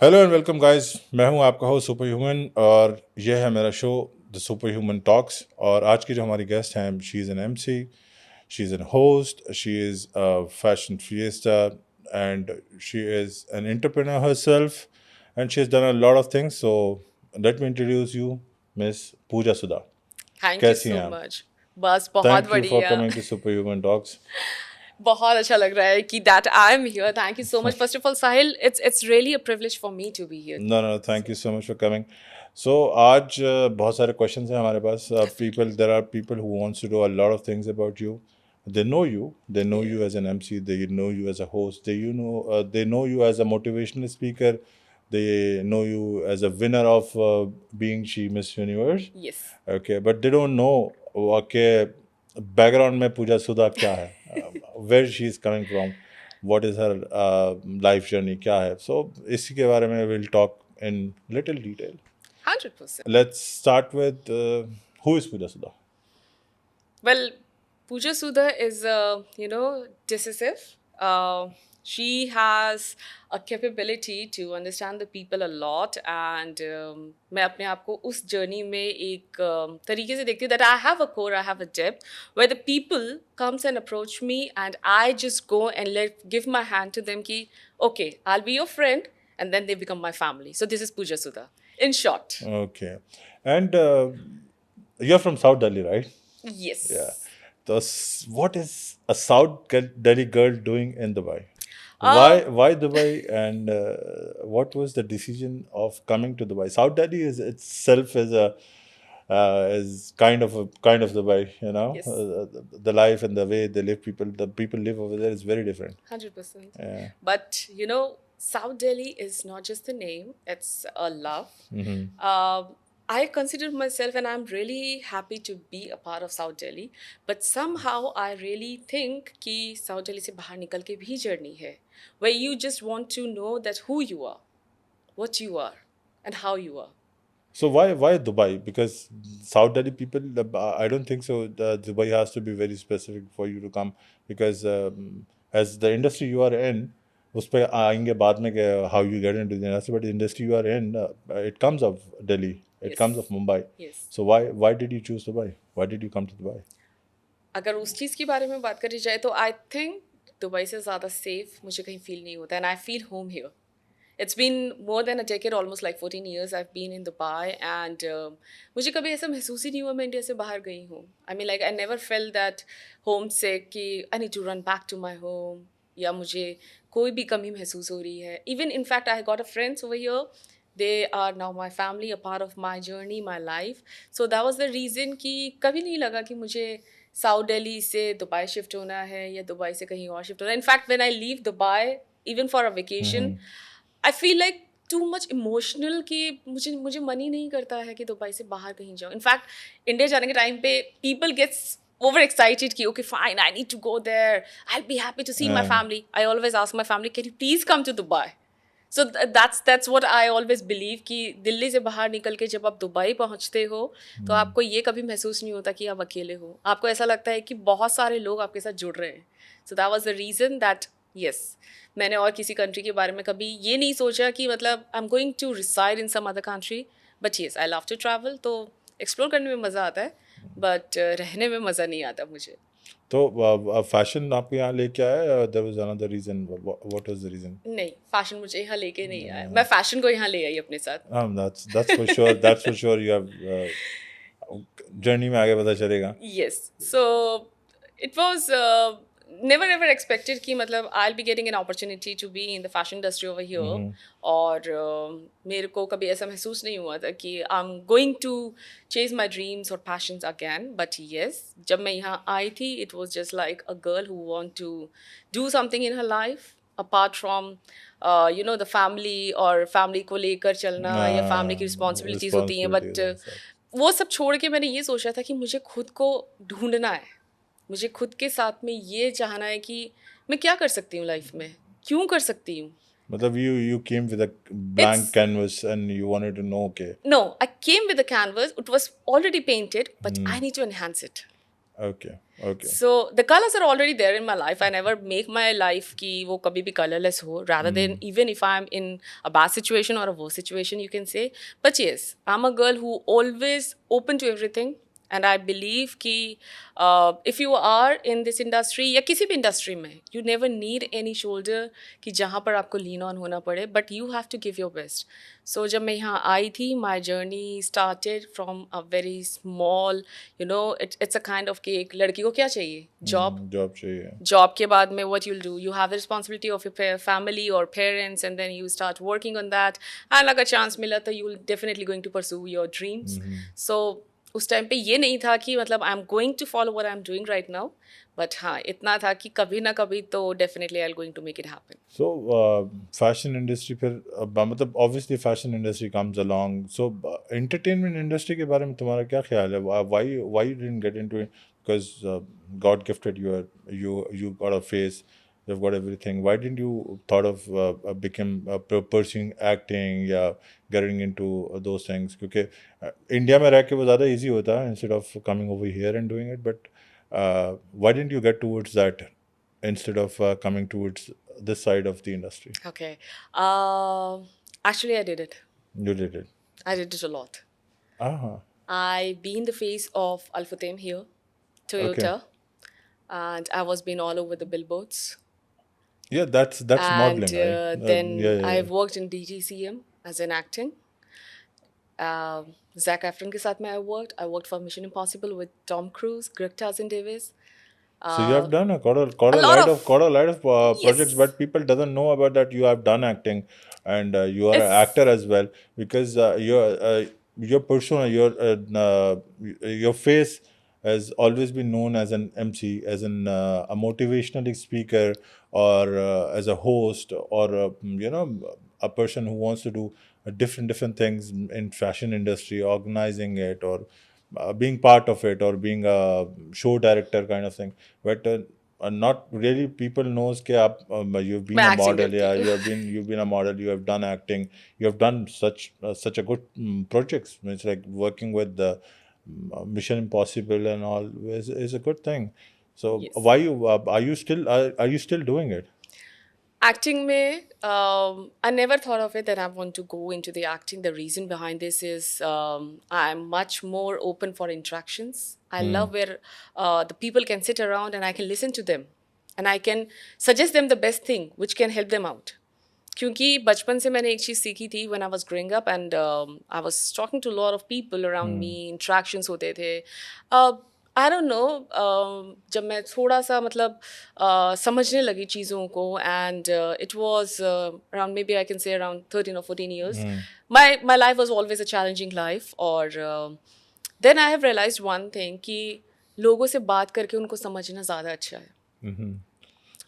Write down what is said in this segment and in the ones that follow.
Hello and welcome guys. मैं हूं आपका होस्ट सुपर ह्यूमन और यह है मेरा show the super human talks. और आज की जो हमारी गेस्ट हैं, she is an MC, she is an host, she is a fashion fiesta, and she is an entrepreneur herself, and she has done a lot of things. So let me introduce you, Miss Pooja Sudha. Thank you कैसी सो हैं आप? Much. बस बहुत Thank you for बढ़िया। coming to Super Human Talks. बहुत अच्छा लग रहा है कि that I am here. Thank you so much. First of all Sahil, it's really a privilege for me to be here. No, no, thank you so much for coming. So आज बहुत सारे questions हैं हमारे पास. Definitely. There are people who wants to know a lot of things about you. They know या you as an MC, they know you as a host, they know you as a motivational speaker, they know you as a winner of being She Miss Universe. Yes. Okay, but they don't know okay background में पूजा सुधा क्या है, where she is coming from, what is her life journey क्या है. So इसी के बारे में we'll talk in little detail. 100%। Let's start with who is Pooja Sudha. Well, Pooja Sudha is, decisive. She has a capability to understand the people a lot, and मैं अपने आप को उस journey में एक तरीके से देखती हूँ that I have a core, I have a depth, where the people comes and approach me, and I just go and give my hand to them कि okay, I'll be your friend, and then they become my family. So this is Pooja Sudha, in short. Okay, and you're from South Delhi, right? Yeah. Yes. So what is a Delhi girl doing in Dubai? Um, Why Dubai, and what was the decision of coming to Dubai? South Delhi is itself is kind of Dubai, you know. yes. The life and the way the people live over there is very different. 100%. Yeah. But South Delhi is not just the name, it's a love. Mm-hmm. I consider myself, and I'm really happy to be a part of South Delhi. But somehow I really think कि South Delhi से बाहर निकल के भी journey है, where you just want to know that who you are, what you are, and how you are. So why Dubai? Because South Delhi people, I don't think so. Dubai has to be very specific for you to come, because as the industry you are in, उस पे आएंगे बाद में कि how you get into the industry, but the industry you are in, it comes of Delhi, it comes Yes. of Mumbai. Yes. So why did you choose Dubai? Why did you come to Dubai? अगर उस चीज़ के बारे में बात करी जाए तो I think Dubai से ज़्यादा सेफ मुझे कहीं फील नहीं होता, and I feel home here. It's been more than a decade, almost like 14 years I've been in Dubai, and मुझे कभी ऐसा महसूस ही नहीं हुआ मैं इंडिया से बाहर गई हूँ. I mean, like, I never felt that homesick कि I need to run back to my home, या मुझे कोई भी कमी महसूस हो रही है. Even in fact, I got a friends over here. They are now my family, a part of my journey, my life. So that was the reason कि कभी नहीं लगा कि मुझे साउथ दिल्ली से दुबई शिफ्ट होना है या दुबई से कहीं और शिफ्ट होना है. In fact when I leave Dubai, even for a vacation, I feel like too much emotional कि मुझे मुझे मन ही नहीं करता है कि दुबई से बाहर कहीं जाऊँ. इनफैक्ट इंडिया जाने के टाइम पे पीपल गेट्स over excited कि okay fine, I need to go there, I'll be happy to see my family. I always ask my family, can you please come to Dubai? So that's what I always believe कि दिल्ली से बाहर निकल के जब आप Dubai पहुंचते हो तो आपको ये कभी महसूस नहीं होता कि आप अकेले हो. आपको ऐसा लगता है कि बहुत सारे लोग आपके साथ जुड़ रहे हैं. So that was the reason that yes, मैंने और किसी कंट्री के बारे में कभी ये नहीं सोचा कि मतलब I am going to reside in some other country. But yes, I love to travel. तो एक्सप्लोर करने में मज़ा आता है, बट रहने में मज़ा नहीं आता मुझे. तो फैशन आपके यहाँ लेके आया? There was another reason. What was the reason? नहीं, फैशन मुझे यहाँ लेके नहीं आया. मैं फैशन को यहाँ ले आई अपने साथ. That's for sure. That's for sure. You have journey में आगे पता चलेगा. Yes. So it was never ever expected कि मतलब I'll be getting an opportunity to be in the fashion industry over here. और मेरे को कभी ऐसा महसूस नहीं हुआ था कि I'm going to chase my dreams or passions again. But yes, जब मैं यहाँ आई थी, it was just like a girl who want to do something in her life apart from the family, और family को लेकर चलना या family की responsibilities होती हैं. But वो सब छोड़ के मैंने ये सोचा था कि मुझे खुद को ढूंढना है. मुझे खुद के साथ में ये चाहना है कि मैं क्या कर सकती हूँ लाइफ में, क्यों कर सकती हूँ. मतलब you came with a blank It's canvas and you wanted to know, okay. no, I came with a canvas. It was already painted, but I need to enhance it. Okay. Okay. So the colors are already there in my life. I never make my life कि वो कभी भी colorless हो. Rather than even if I'm in a bad situation or a worse situation, you can say. But yes, I'm a girl who always open to everything. And I believe कि if you are in this industry या किसी भी industry में, you never need any shoulder कि जहाँ पर आपको lean on होना पड़े. But you have to give your best. So जब मैं यहाँ आई थी, my journey started from a very small, you know, it's a kind of कि एक लड़की को क्या चाहिए? Job. Job चाहिए. Job के बाद में what you'll do? You have the responsibility of your family or parents, and then you start working on that. And अगर chance मिला तो you'll definitely going to pursue your dreams. So उस time पे ये नहीं था कि मतलब I am going to follow what I am doing right now, but हाँ इतना था कि कभी ना कभी तो definitely I am going to make it happen. So fashion industry फिर मतलब obviously fashion industry comes along. So entertainment industry के बारे में तुम्हारा क्या ख्याल है? Why you didn't get into it? Because God gifted you got a face, you've got everything. Why didn't you thought of pursuing acting या getting into those things? क्योंकि India में रह के वो ज़्यादा easy होता है instead of coming over here and doing it. But why didn't you get towards that instead of coming towards this side of the industry? Okay. Actually, I did it. You did it. I did it a lot. Ah, I been the face of Alphatem here, Toyota, and I was been all over the billboards. yeah, that's And modeling, right? then yeah. I've worked in DTCM as an acting. Zac Efron के साथ में I worked. I worked for Mission Impossible with Tom Cruise, Greg Tarzan Davis. So you have done quite a lot lot of projects, Yes. but people doesn't know about that you have done acting, and you are an If- actor as well, because your persona, your face has always been known as an MC, as a motivational speaker, or as a host, or a person who wants to do different things in fashion industry, organizing it, or being part of it, or being a show director kind of thing. But not really people knows कि आप you've been मैं a acting model, करती yeah, हूँ. you've been a model, you have done acting, you have done such a good projects. It's like working with the Mission Impossible and all is a good thing. So Yes. why you are you still doing it? Acting में I never thought of it that I want to go into the acting. The reason behind this is I'm much more open for interactions. I love where the people can sit around and I can listen to them and I can suggest them the best thing which can help them out. क्योंकि बचपन से मैंने एक चीज़ सीखी थी when I was growing up and I was talking to a lot of people around me, interactions होते थे. I don't know, जब मैं थोड़ा सा मतलब समझने लगी चीज़ों को and it was around maybe I can say around 13 or 14 years. My life was always a challenging life और then I have realized one thing कि लोगों से बात करके उनको समझना ज़्यादा अच्छा है.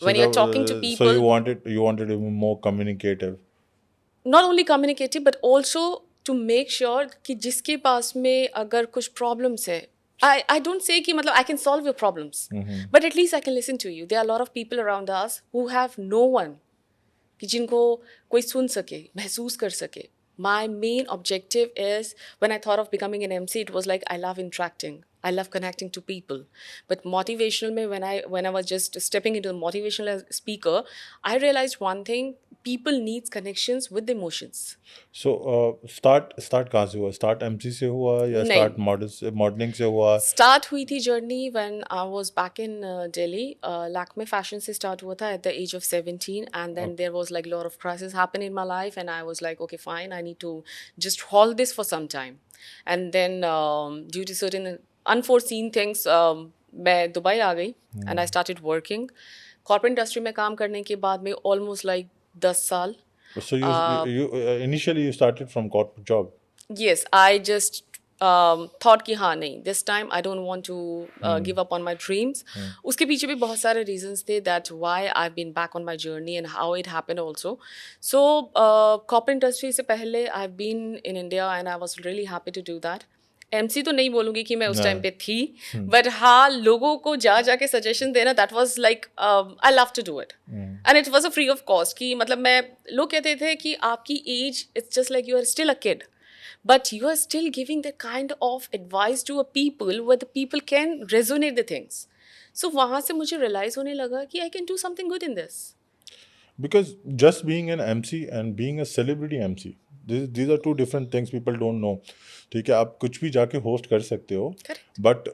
When you're talking to So people, you wanted to be more communicative. not only communicative but also to make sure कि जिसके पास में अगर कुछ problems है, I don't say कि मतलब I can solve your problems, but at least I can listen to you. There are a lot of people around us who have no one कि जिनको कोई सुन सके, महसूस कर सके. My main objective is when I thought of becoming an MC, it was like I love interacting. I love connecting to people. But motivational में when I was just stepping into the motivational as speaker, I realized one thing: people needs connections with emotions. So start कहाँ से हुआ? Start MC से हुआ या नहीं. start modeling से हुआ? Start हुई थी journey when I was back in Delhi. Lakme Fashion से start हुआ था at the age of 17, and then there was like a lot of crisis happened in my life, and I was like, okay, fine, I need to just hold this for some time. And then due to certain unforeseen things, मैं Dubai आ गई and I started working. Corporate industry में काम करने के बाद में almost like 10 साल. So you initially you started from corporate job. Yes, I just thought कि हाँ नहीं, this time I don't want to give up on my dreams. उसके पीछे भी बहुत सारे reasons थे that why I've been back on my journey and how it happened also. So corporate industry से पहले I've been in India and I was really happy to do that. MC तो नहीं बोलूँगी कि मैं उस टाइम पे थी, but हाँ लोगों को जाके सजेशन देना, that was like I love to do it, and it was a free of cost. कि मतलब मैं लोग कहते थे कि आपकी as it's just like you are still a kid. but you are still giving that kind of advice to a people where the people can resonate the things. So वहाँ से मुझे realize होने लगा कि I can do something good in this. Because just being an MC and being a celebrity MC, these are two different things people don't know. ठीक है, आप कुछ भी जाके होस्ट कर सकते हो, Correct. but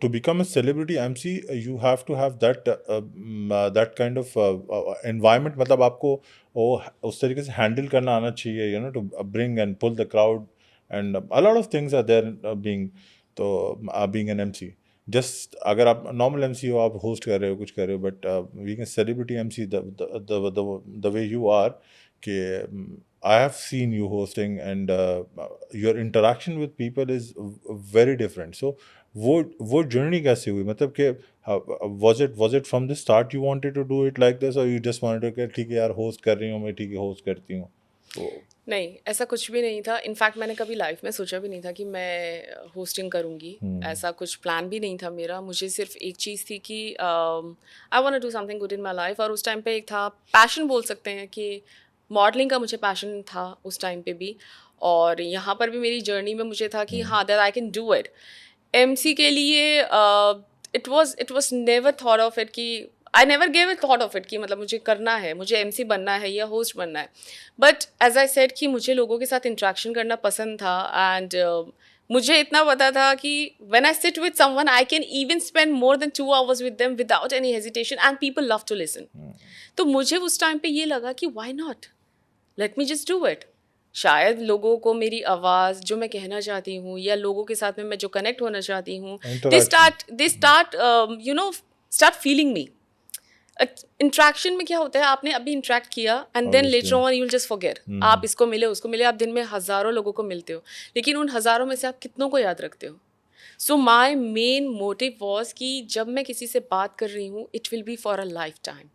to become a celebrity MC, you have to have that kind of environment. मतलब आपको वो उस तरीके से हैंडल करना आना चाहिए, you know, to bring and pull the crowd, and a lot of things are there being an MC. Just अगर आप नॉर्मल एमसी हो, आप होस्ट कर रहे हो, कुछ कर रहे हो, but being a celebrity MC, the way you are, कि I have seen you hosting and your interaction with people is very different. So वो जर्नी कैसे हुई? मतलब कि was it from the start you wanted to do it like this, or you just wanted to, ठीक है यार host कर रही हूँ मैं, ठीक है होस्ट करती हूँ? तो नहीं, ऐसा कुछ भी नहीं था. इनफैक्ट मैंने कभी लाइफ में सोचा भी नहीं था कि मैं होस्टिंग करूँगी. ऐसा कुछ प्लान भी नहीं था मेरा. मुझे सिर्फ एक चीज़ थी कि I want to do something good in my life. और उस टाइम पे एक था पैशन, बोल सकते हैं कि मॉडलिंग का मुझे पैशन था उस टाइम पे भी. और यहाँ पर भी मेरी जर्नी में मुझे था कि हाँ, that I can do it. MC के लिए it was never thought of it कि I never gave it thought of it कि मतलब मुझे करना है, मुझे एमसी बनना है या होस्ट बनना है. बट एज आई सेड कि मुझे लोगों के साथ इंट्रैक्शन करना पसंद था. एंड मुझे इतना पता था कि when I sit with someone I can even spend more than 2 hours with them without any hesitation, and people love to listen. तो मुझे उस टाइम पे ये लगा कि why not, let me just do it. शायद लोगों को मेरी आवाज़ जो मैं कहना चाहती हूँ या लोगों के साथ में मैं जो कनेक्ट होना चाहती हूँ, they start you know start feeling me. Interaction में क्या होता है, आपने अभी इंट्रैक्ट किया and then later on you will just forget. आप इसको मिले उसको मिले, आप दिन में हज़ारों लोगों को मिलते हो, लेकिन उन हज़ारों में से आप कितनों को याद रखते हो. So my main motive was कि जब मैं किसी से बात कर रही हूँ, it will be for a lifetime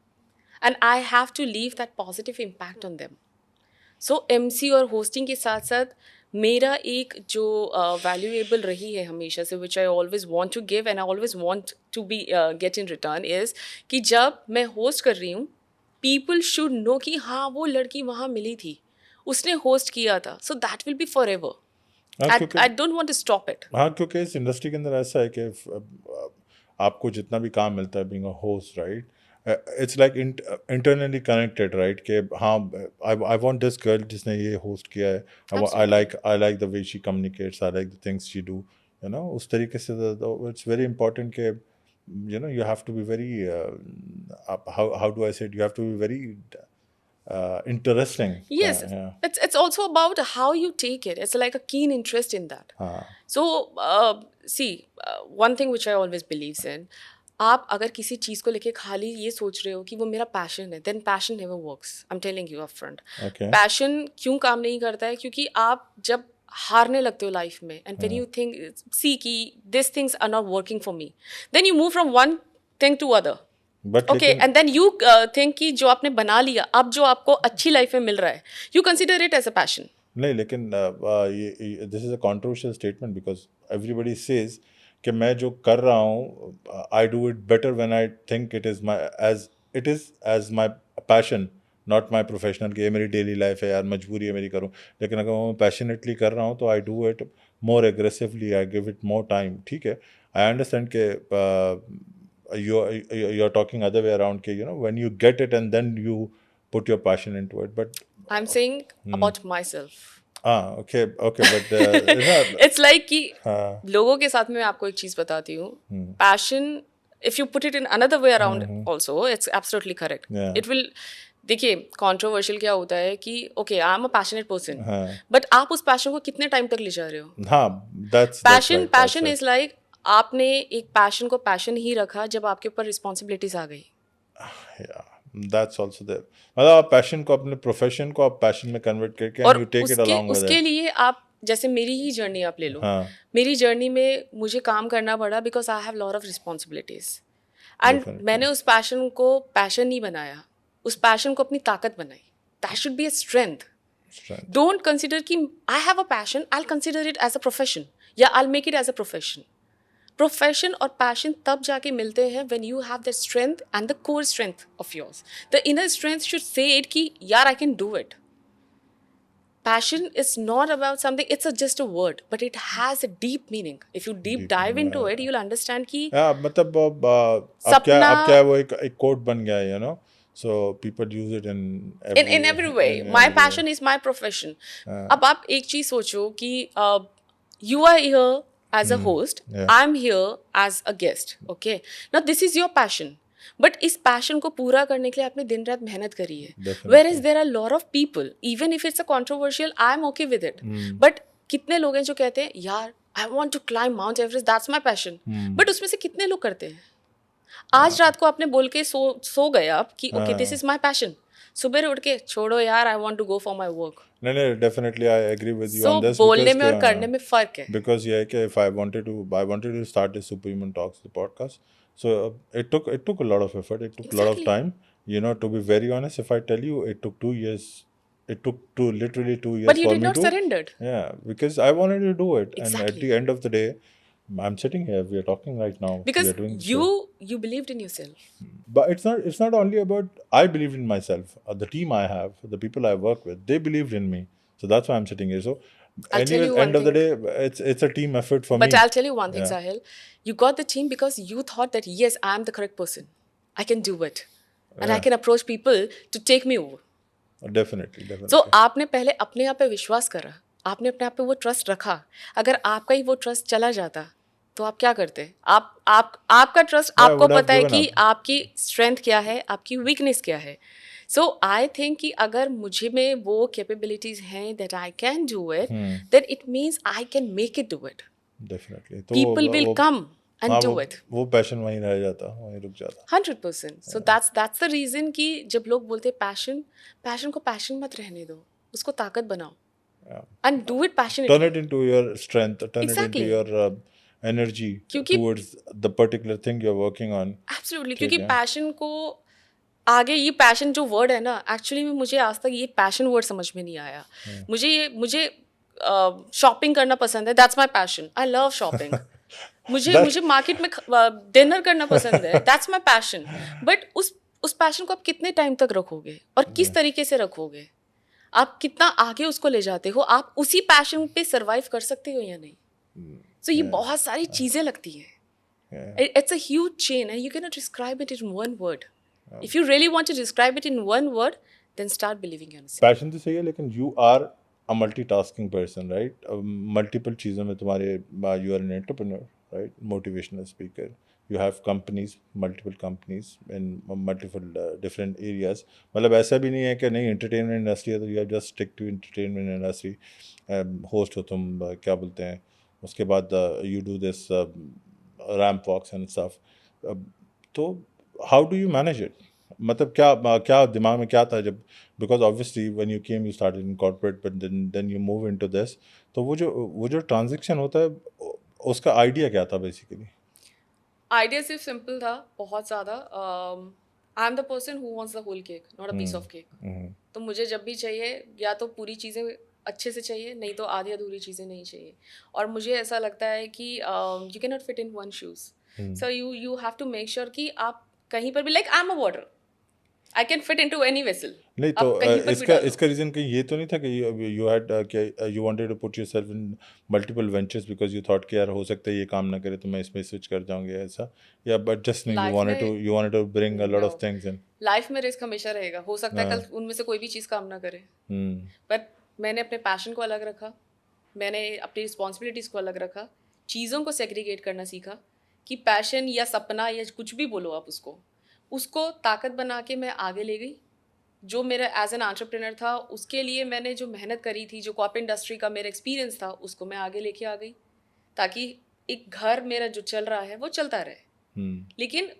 and I have to leave that positive impact on them. So MC और होस्टिंग के साथ साथ मेरा एक जो वैल्यूएबल रही है हमेशा से, which I always want to give and I always want to be get in return, is कि जब मैं होस्ट कर रही हूँ, पीपल शुड नो कि हाँ, वो लड़की वहाँ मिली थी, उसने होस्ट किया था. So that will be forever. I don't want to stop it. हाँ, क्योंकि इस इंडस्ट्री के अंदर ऐसा है कि आपको जितना भी काम मिलता है being a host, right, it's like internally connected, right, कि हाँ आई वांट दिस गर्ल जिसने ये होस्ट किया है, I like the way she communicates, I like the things she do, you know, उस तरीके से. इट्स वेरी इंपॉर्टेंट कि you know you have to be very how do I say it, you have to be very interesting. Yes, it's also about how you take it. It's like a keen interest in that. So see, one thing which I always believes in, आप अगर किसी चीज़ को लेके खाली ये सोच रहे हो कि वो मेरा पैशन है, then passion never works. I'm telling you upfront. Okay. Passion क्यों काम नहीं करता है? क्योंकि आप जब हारने लगते हो लाइफ में, and when you think see कि this things are not working for me, then you move from one thing to other. Okay, and then you think कि जो आपने बना लिया, अब जो आपको अच्छी लाइफ में मिल रहा है, you consider it as a passion. नहीं, लेकिन this is a controversial statement because everybody says कि मैं जो कर रहा हूँ, I do it better when I think it is my passion, not my professional, कि ये मेरी डेली लाइफ है यार, मजबूरी है मेरी, करूँ. लेकिन अगर मैं पैशनेटली कर रहा हूँ तो आई do it more aggressively, I give it more time. ठीक है, आई अंडरस्टैंड के you are talking other way around, कि you know when you get it and then you put your passion into it, but I'm saying about myself. Okay, but it's like कि लोगों के साथ में मैं आपको एक चीज़ बताती हूँ, passion, if you put it in another way around also, it's absolutely correct. It will, देखिए, कंट्रोवर्शियल क्या होता है कि okay, I am a passionate person, but आप उस पैशन को कितने टाइम तक ले जा रहे हो? हाँ, पैशन इज लाइक, आपने एक पैशन को पैशन ही रखा जब आपके ऊपर रिस्पॉन्सिबिलिटीज आ गई. That's also there. मतलब आप पैशन को, अपने प्रोफेशन को आप पैशन में कन्वर्ट करके and you take it along with it. उसके लिए आप, जैसे मेरी ही जर्नी आप ले लो, मेरी जर्नी में मुझे काम करना पड़ा because I have lot of responsibilities, and मैंने उस पैशन को पैशन नहीं बनाया, उस पैशन को अपनी ताकत बनाई. That should be a strength. Don't consider कि I have a passion, I will consider it as a profession, या I will make it as a profession. Profession और पैशन तब जाके मिलते हैं when you have the strength and the core strength of yours. The inner strength should say it कि यार I can do it. passion is not about something, it's just a word, but it has a deep meaning. If you deep dive into it, you'll understand कि मतलब अब सपना क्या है, वो एक कोट बन गया है, so people use it in every way. My passion is my profession. अब आप एक चीज सोचो कि you are here as a host, I'm here as a guest, okay? Now this is your passion. But इस पैशन को पूरा करने के लिए आपने दिन रात मेहनत करी है. Where is there are lot of people, even if it's a controversial, I am okay with it, but कितने लोग हैं जो कहते हैं यार I want to climb Mount Everest, that's my passion, but उसमें से कितने लोग करते हैं? आज रात को आपने बोल के सो गए आप कि okay this is my passion, सुबह उठ के छोड़ो यार I want to go for my work. नहीं, definitely I agree with you so on this. बोलने में और करने में फर्क है. बिकॉज ये है कि if I wanted to start this superhuman talks the podcast, so it took a lot of effort, it took a lot of time, to be very honest. If I tell you, it took 2 years, it took literally 2 years but you for did me not surrender. Yeah, because I wanted to do it. Exactly. And at the end of the day, I'm sitting here, we are talking right now, because we are doing this you believed in yourself. But it's not only about I believed in myself, the team I have, the people I work with, they believed in me, so that's why I'm sitting here. So anyway, end of the day, it's a team effort for me. But I'll tell you one thing, Sahil. You got the team because you thought that yes, I am the correct person. I can do it, and I can approach people to take me over. Definitely. So आपने पहले अपने आप पे विश्वास करा, आपने अपने आप पे वो ट्रस्ट रखा. अगर आपका ही वो ट्रस्ट चला जाता तो आप क्या करते? आपका ट्रस्ट आपको पता है कि आपकी स्ट्रेंथ क्या है, आपकी वीकनेस क्या है. So I think कि अगर मुझे में वो capabilities हैं that I can do it, then it means I can make it do it. Definitely. People will come and do it. वो पैशन वहीं रह जाता, वहीं रुक जाता. 100%. So that's the reason कि जब लोग बोलते हैं passion को passion मत रहने दो, उसको ताकत बनाओ. And do it passionately. Turn it into your strength. Turn it into your energy towards the particular thing you're working on. Absolutely. क्योंकि passion को आगे, ये पैशन जो वर्ड है ना, एक्चुअली में मुझे आज तक ये पैशन वर्ड समझ में नहीं आया. मुझे शॉपिंग करना पसंद है, that's my passion. I love shopping. मुझे मार्केट में डिनर करना पसंद है, दैट्स माय पैशन. बट उस पैशन को आप कितने टाइम तक रखोगे और किस तरीके से रखोगे, आप कितना आगे उसको ले जाते हो, आप उसी पैशन पे सर्वाइव कर सकते हो या नहीं. सो ये बहुत सारी चीज़ें लगती हैं. It's a huge chain and you can not describe it in one word. If you really want to describe it in one word, then start believing in yourself. Passion तो सही है, लेकिन you are a multitasking person, right? Multiple चीज़ों में तुम्हारे, you are an entrepreneur, right? Motivational speaker. You have companies, multiple companies in multiple different areas. मतलब ऐसा भी नहीं है कि नहीं entertainment industry है तो you have just stick to entertainment industry. Host हो तुम, क्या बोलते हैं, उसके बाद you do this ramp walks and stuff. तो how do you manage it? मतलब क्या दिमाग में क्या था जब, because obviously when you came you started in corporate but then you move into this, तो वो जो ट्रांजेक्शन होता है उसका आइडिया क्या था बेसिकली? आइडिया सिर्फ सिंपल था, बहुत ज़्यादा. I am the person who wants the whole cake, not a piece of cake. तो मुझे जब भी चाहिए या तो पूरी चीज़ें अच्छे से चाहिए, नहीं तो आधी अधूरी चीज़ें नहीं चाहिए. और मुझे ऐसा लगता है कि you can not fit in one shoes, so you have to make sure कि आप कहीं पर भी, like I am a water, I can fit into any vessel. नहीं तो इसका रीजन कहीं ये तो नहीं था कि you wanted to put yourself in multiple ventures because you thought कि यार हो सकता है ये काम ना करे तो मैं इसमें स्विच कर जाऊंगी, ऐसा? या बट जस्ट नहीं, you wanted to bring a lot of things in life में. रिस्क हमेशा रहेगा, हो सकता है कल उनमें से कोई भी चीज़ काम ना करे. बट मैंने अपने पैशन को अलग रखा, मैंने अपनी रिस्पॉन्सिबिलिटीज़ को अलग रखा, चीज़ों को सेग्रीगेट करना सीखा कि पैशन या सपना या कुछ भी बोलो आप, उसको ताकत बना के मैं आगे ले गई. जो मेरा एज एन एंटरप्रेन्योर था उसके लिए मैंने जो मेहनत करी थी, जो कॉर्पोरेट इंडस्ट्री का मेरा एक्सपीरियंस था, उसको मैं आगे लेके आ गई ताकि एक घर मेरा जो चल रहा है वो चलता रहे. लेकिन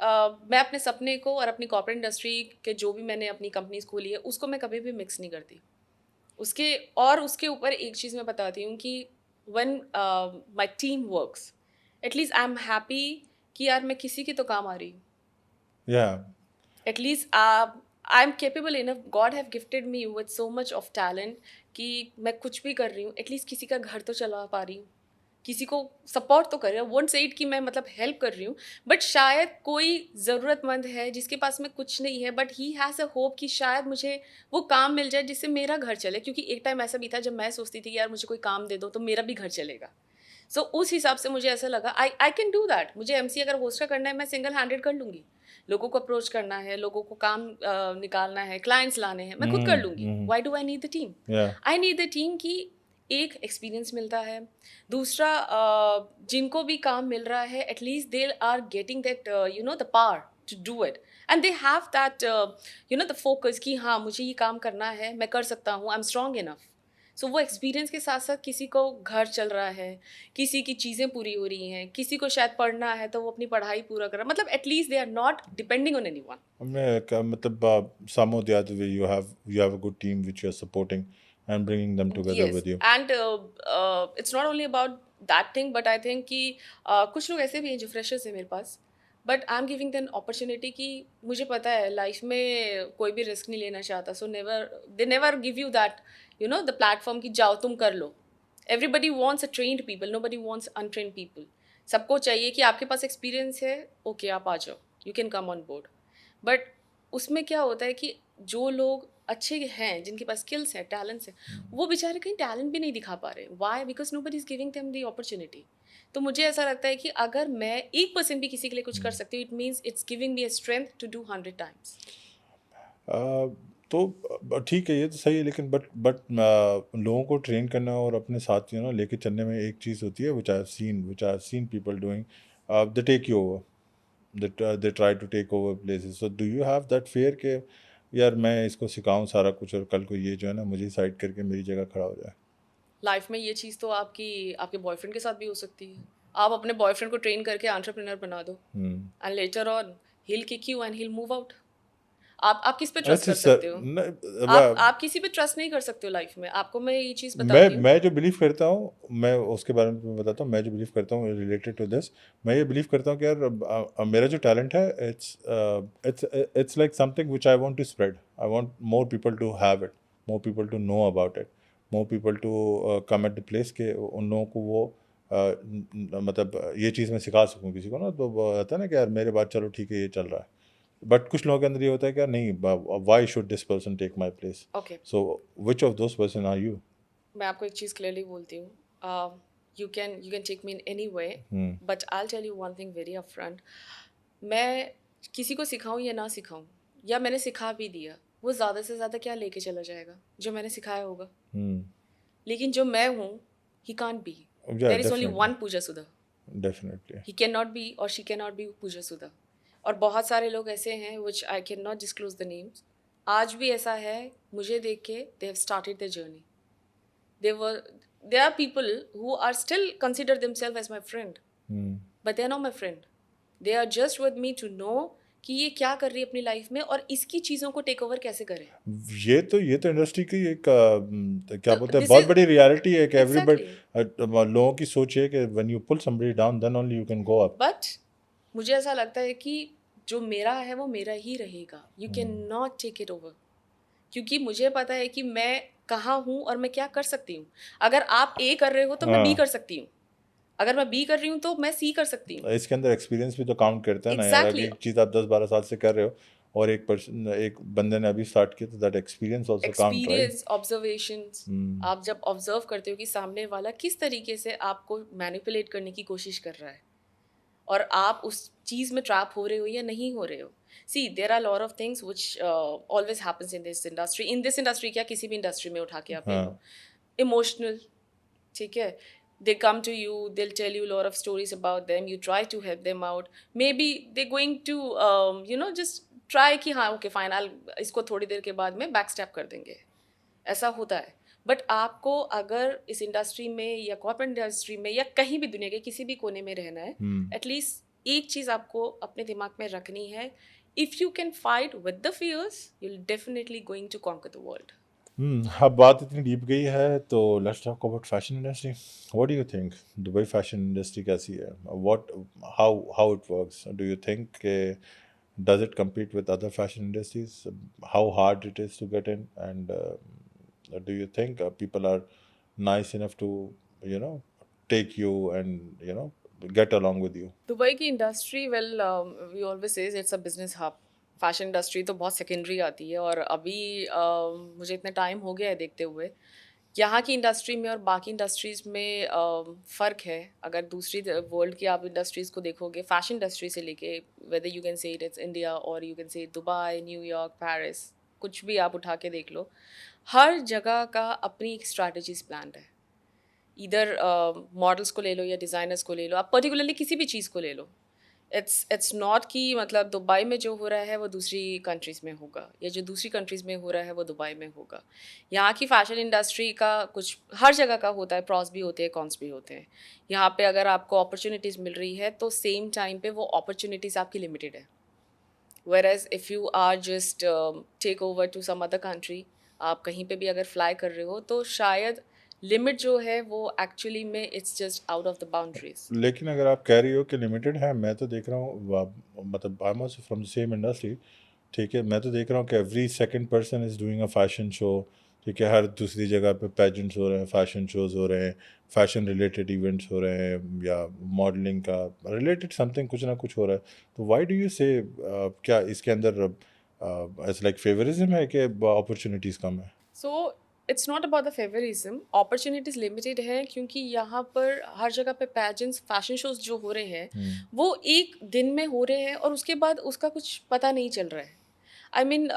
मैं अपने सपने को और अपनी कॉर्पोरेट इंडस्ट्री के जो भी मैंने अपनी कंपनीज खोली है उसको मैं कभी भी मिक्स नहीं करती. उसके ऊपर एक चीज़ मैं बताती हूँ कि when my team works, at least I am happy कि यार मैं किसी की तो काम आ रही हूँ. At least I am capable enough, God have gifted me with so much of talent कि मैं कुछ भी कर रही हूँ, एटलीस्ट किसी का घर तो चला पा रही हूँ, किसी को सपोर्ट तो कर रही हूँ, वोंट से इट कि मैं मतलब हेल्प कर रही हूँ, बट शायद कोई ज़रूरतमंद है जिसके पास में कुछ नहीं है, but he has a hope कि शायद मुझे वो काम मिल जाए जिससे मेरा घर चले, क्योंकि एक टाइम ऐसा भी था जब मैं सोचती थी कि यार मुझे कोई काम दे दो तो मेरा भी घर चलेगा। सो उस हिसाब से मुझे ऐसा लगा आई आई कैन डू दैट। मुझे एमसी अगर होस्ट का करना है मैं सिंगल हैंडेड कर लूँगी। लोगों को अप्रोच करना है, लोगों को काम निकालना है, क्लाइंट्स लाने हैं, मैं खुद कर लूँगी। Mm-hmm. Why do I need the team? Yeah. I need the team की एक एक्सपीरियंस मिलता है, दूसरा जिनको भी काम मिल रहा है at least they are getting that you know the power to do it, and they have that you know the focus कि हाँ मुझे ये काम करना है, मैं कर सकता हूँ, आई एम स्ट्रॉन्ग इनफ। सो वो एक्सपीरियंस के साथ साथ किसी को घर चल रहा है, किसी की चीज़ें पूरी हो रही हैं, किसी को शायद पढ़ना है तो वो अपनी पढ़ाई पूरा कर रहा है, मतलब at least they are not depending on any one. मतलब some or the other way you have a good team which you are supporting and bringing them together Yes, with you. and it's not only about that thing, but I think कि कुछ लोग ऐसे भी हैं जो freshers हैं मेरे पास, but I am giving them opportunity कि मुझे पता है लाइफ में कोई भी रिस्क नहीं लेना चाहता, so never they never give you that you know the platform कि जाओ तुम कर लो। Everybody wants a trained people, nobody wants untrained people. सबको चाहिए कि आपके पास एक्सपीरियंस है, ओके आप आ जाओ, you can come on board. But उसमें क्या होता है कि जो लोग अच्छे हैं, जिनके पास स्किल्स हैं, टैलेंट्स हैं, वो बेचारे कहीं टैलेंट भी नहीं दिखा पा रहे। Why? Because nobody is giving them the opportunity. तो मुझे ऐसा लगता है कि अगर मैं 1% भी किसी के लिए कुछ कर सकती हूँ, it means it's giving me a strength to do 100 times. तो ठीक है, ये तो सही है, लेकिन बट लोगों को ट्रेन करना और अपने साथ लेके चलने में एक चीज़ होती है which I have seen people doing. They take you over. They try to take over places. So do you have that fear कि यार मैं इसको सिखाऊं सारा कुछ और कल को ये जो है ना मुझे साइड करके मेरी जगह खड़ा हो जाए? लाइफ में ये चीज़ तो आपके बॉयफ्रेंड के साथ भी हो सकती है। आप अपने बॉयफ्रेंड को ट्रेन करके एंटरप्रेन्योर बना दो, and later on he'll kick you and he'll move out. आप किस पे ट्रस्ट अच्छा कर सर, सकते हो? आप किसी पे ट्रस्ट नहीं कर सकते हो लाइफ में। आपको मैं ये चीज़ मैं बताती हूँ। मैं जो बिलीव करता हूँ, मैं उसके बारे में तुम्हें बताता हूँ। मैं जो बिलीव करता हूँ रिलेटेड टू दिस, मैं ये बिलीव करता हूँ कि यार मेरा जो टैलेंट है it's like something which I want to spread. I want more people to have it, more people to know about it, more people to come at the place के उन लोगों को वो मतलब ये चीज़ मैं सिखा सकूँ किसी को ना। तो वो आता है ना कि यार मेरे बाद चलो ठीक है ये चल रहा है, बट कुछ लोगों के अंदर ये होता है कि यार नहीं, why should this person take my place? Okay, so which of those person are you? मैं आपको एक चीज़ क्लियरली बोलती हूँ। You can take me in any way, but I will tell you one thing very upfront. मैं किसी को सिखाऊं या ना सिखाऊं, या मैंने सिखा भी दिया, वो ज़्यादा से ज़्यादा क्या लेके चला जाएगा? जो मैंने सिखाया होगा। लेकिन जो मैं हूँ, he can't be. Yeah, there is only definitely, one Pooja Sudha. definitely. He can not be और she can not be Pooja Sudha. और बहुत सारे लोग ऐसे हैं which I can not disclose the names. आज भी ऐसा है, मुझे देख के they have started the journey. There are people who are still consider themselves as my friend, but they are not my friend. They are just with me to know कि ये क्या कर रही है अपनी लाइफ में और इसकी चीज़ों को टेक ओवर कैसे करें। ये तो इंडस्ट्री की एक क्या तो बोलते हैं, this बहुत is बड़ी रियलिटी है कि एवरीबडी exactly, लोगों की सोच है कि when you pull somebody down then only you can go up. But मुझे ऐसा लगता है कि जो मेरा है वो मेरा ही रहेगा। You can not take it over, क्योंकि मुझे पता है कि मैं कहाँ हूँ और मैं क्या कर सकती हूँ। अगर आप ए कर रहे हो तो मैं बी कर सकती हूँ, अगर मैं बी कर रही हूँ तो मैं सी कर सकती हूँ। इसके अंदर एक्सपीरियंस भी तो काउंट करता है ना यार। अगर एग्जैक्टली, एक चीज़ आप 10-12 साल से कर रहे हो और एक बंदे ने अभी स्टार्ट किया तो that experience also count, right? Experience, observations. आप जब ऑब्जर्व करते हो कि सामने वाला किस तरीके से आपको मैनिपुलेट करने की कोशिश कर रहा है और आप उस चीज़ में ट्रैप हो रहे हो या नहीं हो रहे हो। See there are lot of things which always happens in this industry. In this industry क्या, किसी भी इंडस्ट्री में उठा के आप ले लो, इमोशनल, ठीक है, they come to you, they'll tell you a lot of stories about them, you try to help them out, maybe they're going to just try कि हाँ okay fine, इसको थोड़ी देर के बाद में बैक स्टैप कर देंगे, ऐसा होता है। बट आपको अगर इस इंडस्ट्री में या कॉर्पोरेट इंडस्ट्री में या कहीं भी दुनिया के किसी भी कोने में रहना है, एटलीस्ट एक चीज़ आपको अपने दिमाग में रखनी है, if you can fight with the fears you will definitely going to conquer the world. अब बात इतनी डीप गई है तो let's talk about fashion industry. What do you think Dubai fashion industry कैसी है? What how it works? Do you think does it compete with other fashion industries? How hard it is to get in? And do you think people are nice enough to you know take you and get along with you? Dubai की industry well we always says it's a business hub. Fashion industry तो बहुत secondary आती है और अभी मुझे इतना time हो गया है देखते हुए. यहाँ की इंडस्ट्री में और बाकी इंडस्ट्रीज़ में फ़र्क है. अगर दूसरी वर्ल्ड की आप इंडस्ट्रीज़ को देखोगे फैशन इंडस्ट्री से लेके whether you can say it's India और you can say Dubai, New York, Paris, कुछ भी आप उठा के देख लो, हर जगह का अपनी एक स्ट्रैटेजीज प्लान है. इधर मॉडल्स को ले लो या डिज़ाइनर्स को ले लो, आप पर्टिकुलरली किसी भी चीज़ को ले लो. इट्स नॉट कि मतलब दुबई में जो हो रहा है वो दूसरी कंट्रीज़ में होगा या जो दूसरी कंट्रीज़ में हो रहा है वो दुबई में होगा. यहाँ की फ़ैशन इंडस्ट्री का कुछ हर जगह का होता है, प्रॉस भी होते हैं, कॉन्स भी होते हैं. यहाँ पे अगर आपको अपॉर्चुनिटीज़ मिल रही है तो सेम टाइम पे वो अपॉर्चुनिटीज़ आपकी लिमिटेड है. Where if you are just take over to some other country, आप कहीं पे भी अगर फ्लाई कर रहे हो तो शायद लिमिट जो है वो एक्चुअली में it's just out of the boundaries. लेकिन अगर आप कह रही हो कि लिमिटेड है, मैं तो देख रहा हूँ मतलब I am also from the same industry. ठीक है, मैं तो देख रहा हूँ कि every second person is doing a fashion show. ठीक है, हर दूसरी जगह पे पेजेंट्स हो रहे हैं, फैशन शोज़ हो रहे हैं, फैशन रिलेटेड इवेंट्स हो रहे हैं या मॉडलिंग का रिलेटेड समथिंग कुछ ना कुछ हो रहा है. तो व्हाई डू यू से क्या इसके अंदर ऐसा लाइक फेवरिज्म है कि अपॉर्चुनिटीज़ कम है? So it's not about the favouritism. Opportunities limited है क्योंकि यहाँ पर हर जगह पे पैजेंट्स फैशन शोज जो हो रहे हैं वो एक दिन में हो रहे हैं और उसके बाद उसका कुछ पता नहीं चल रहा है. आई मीन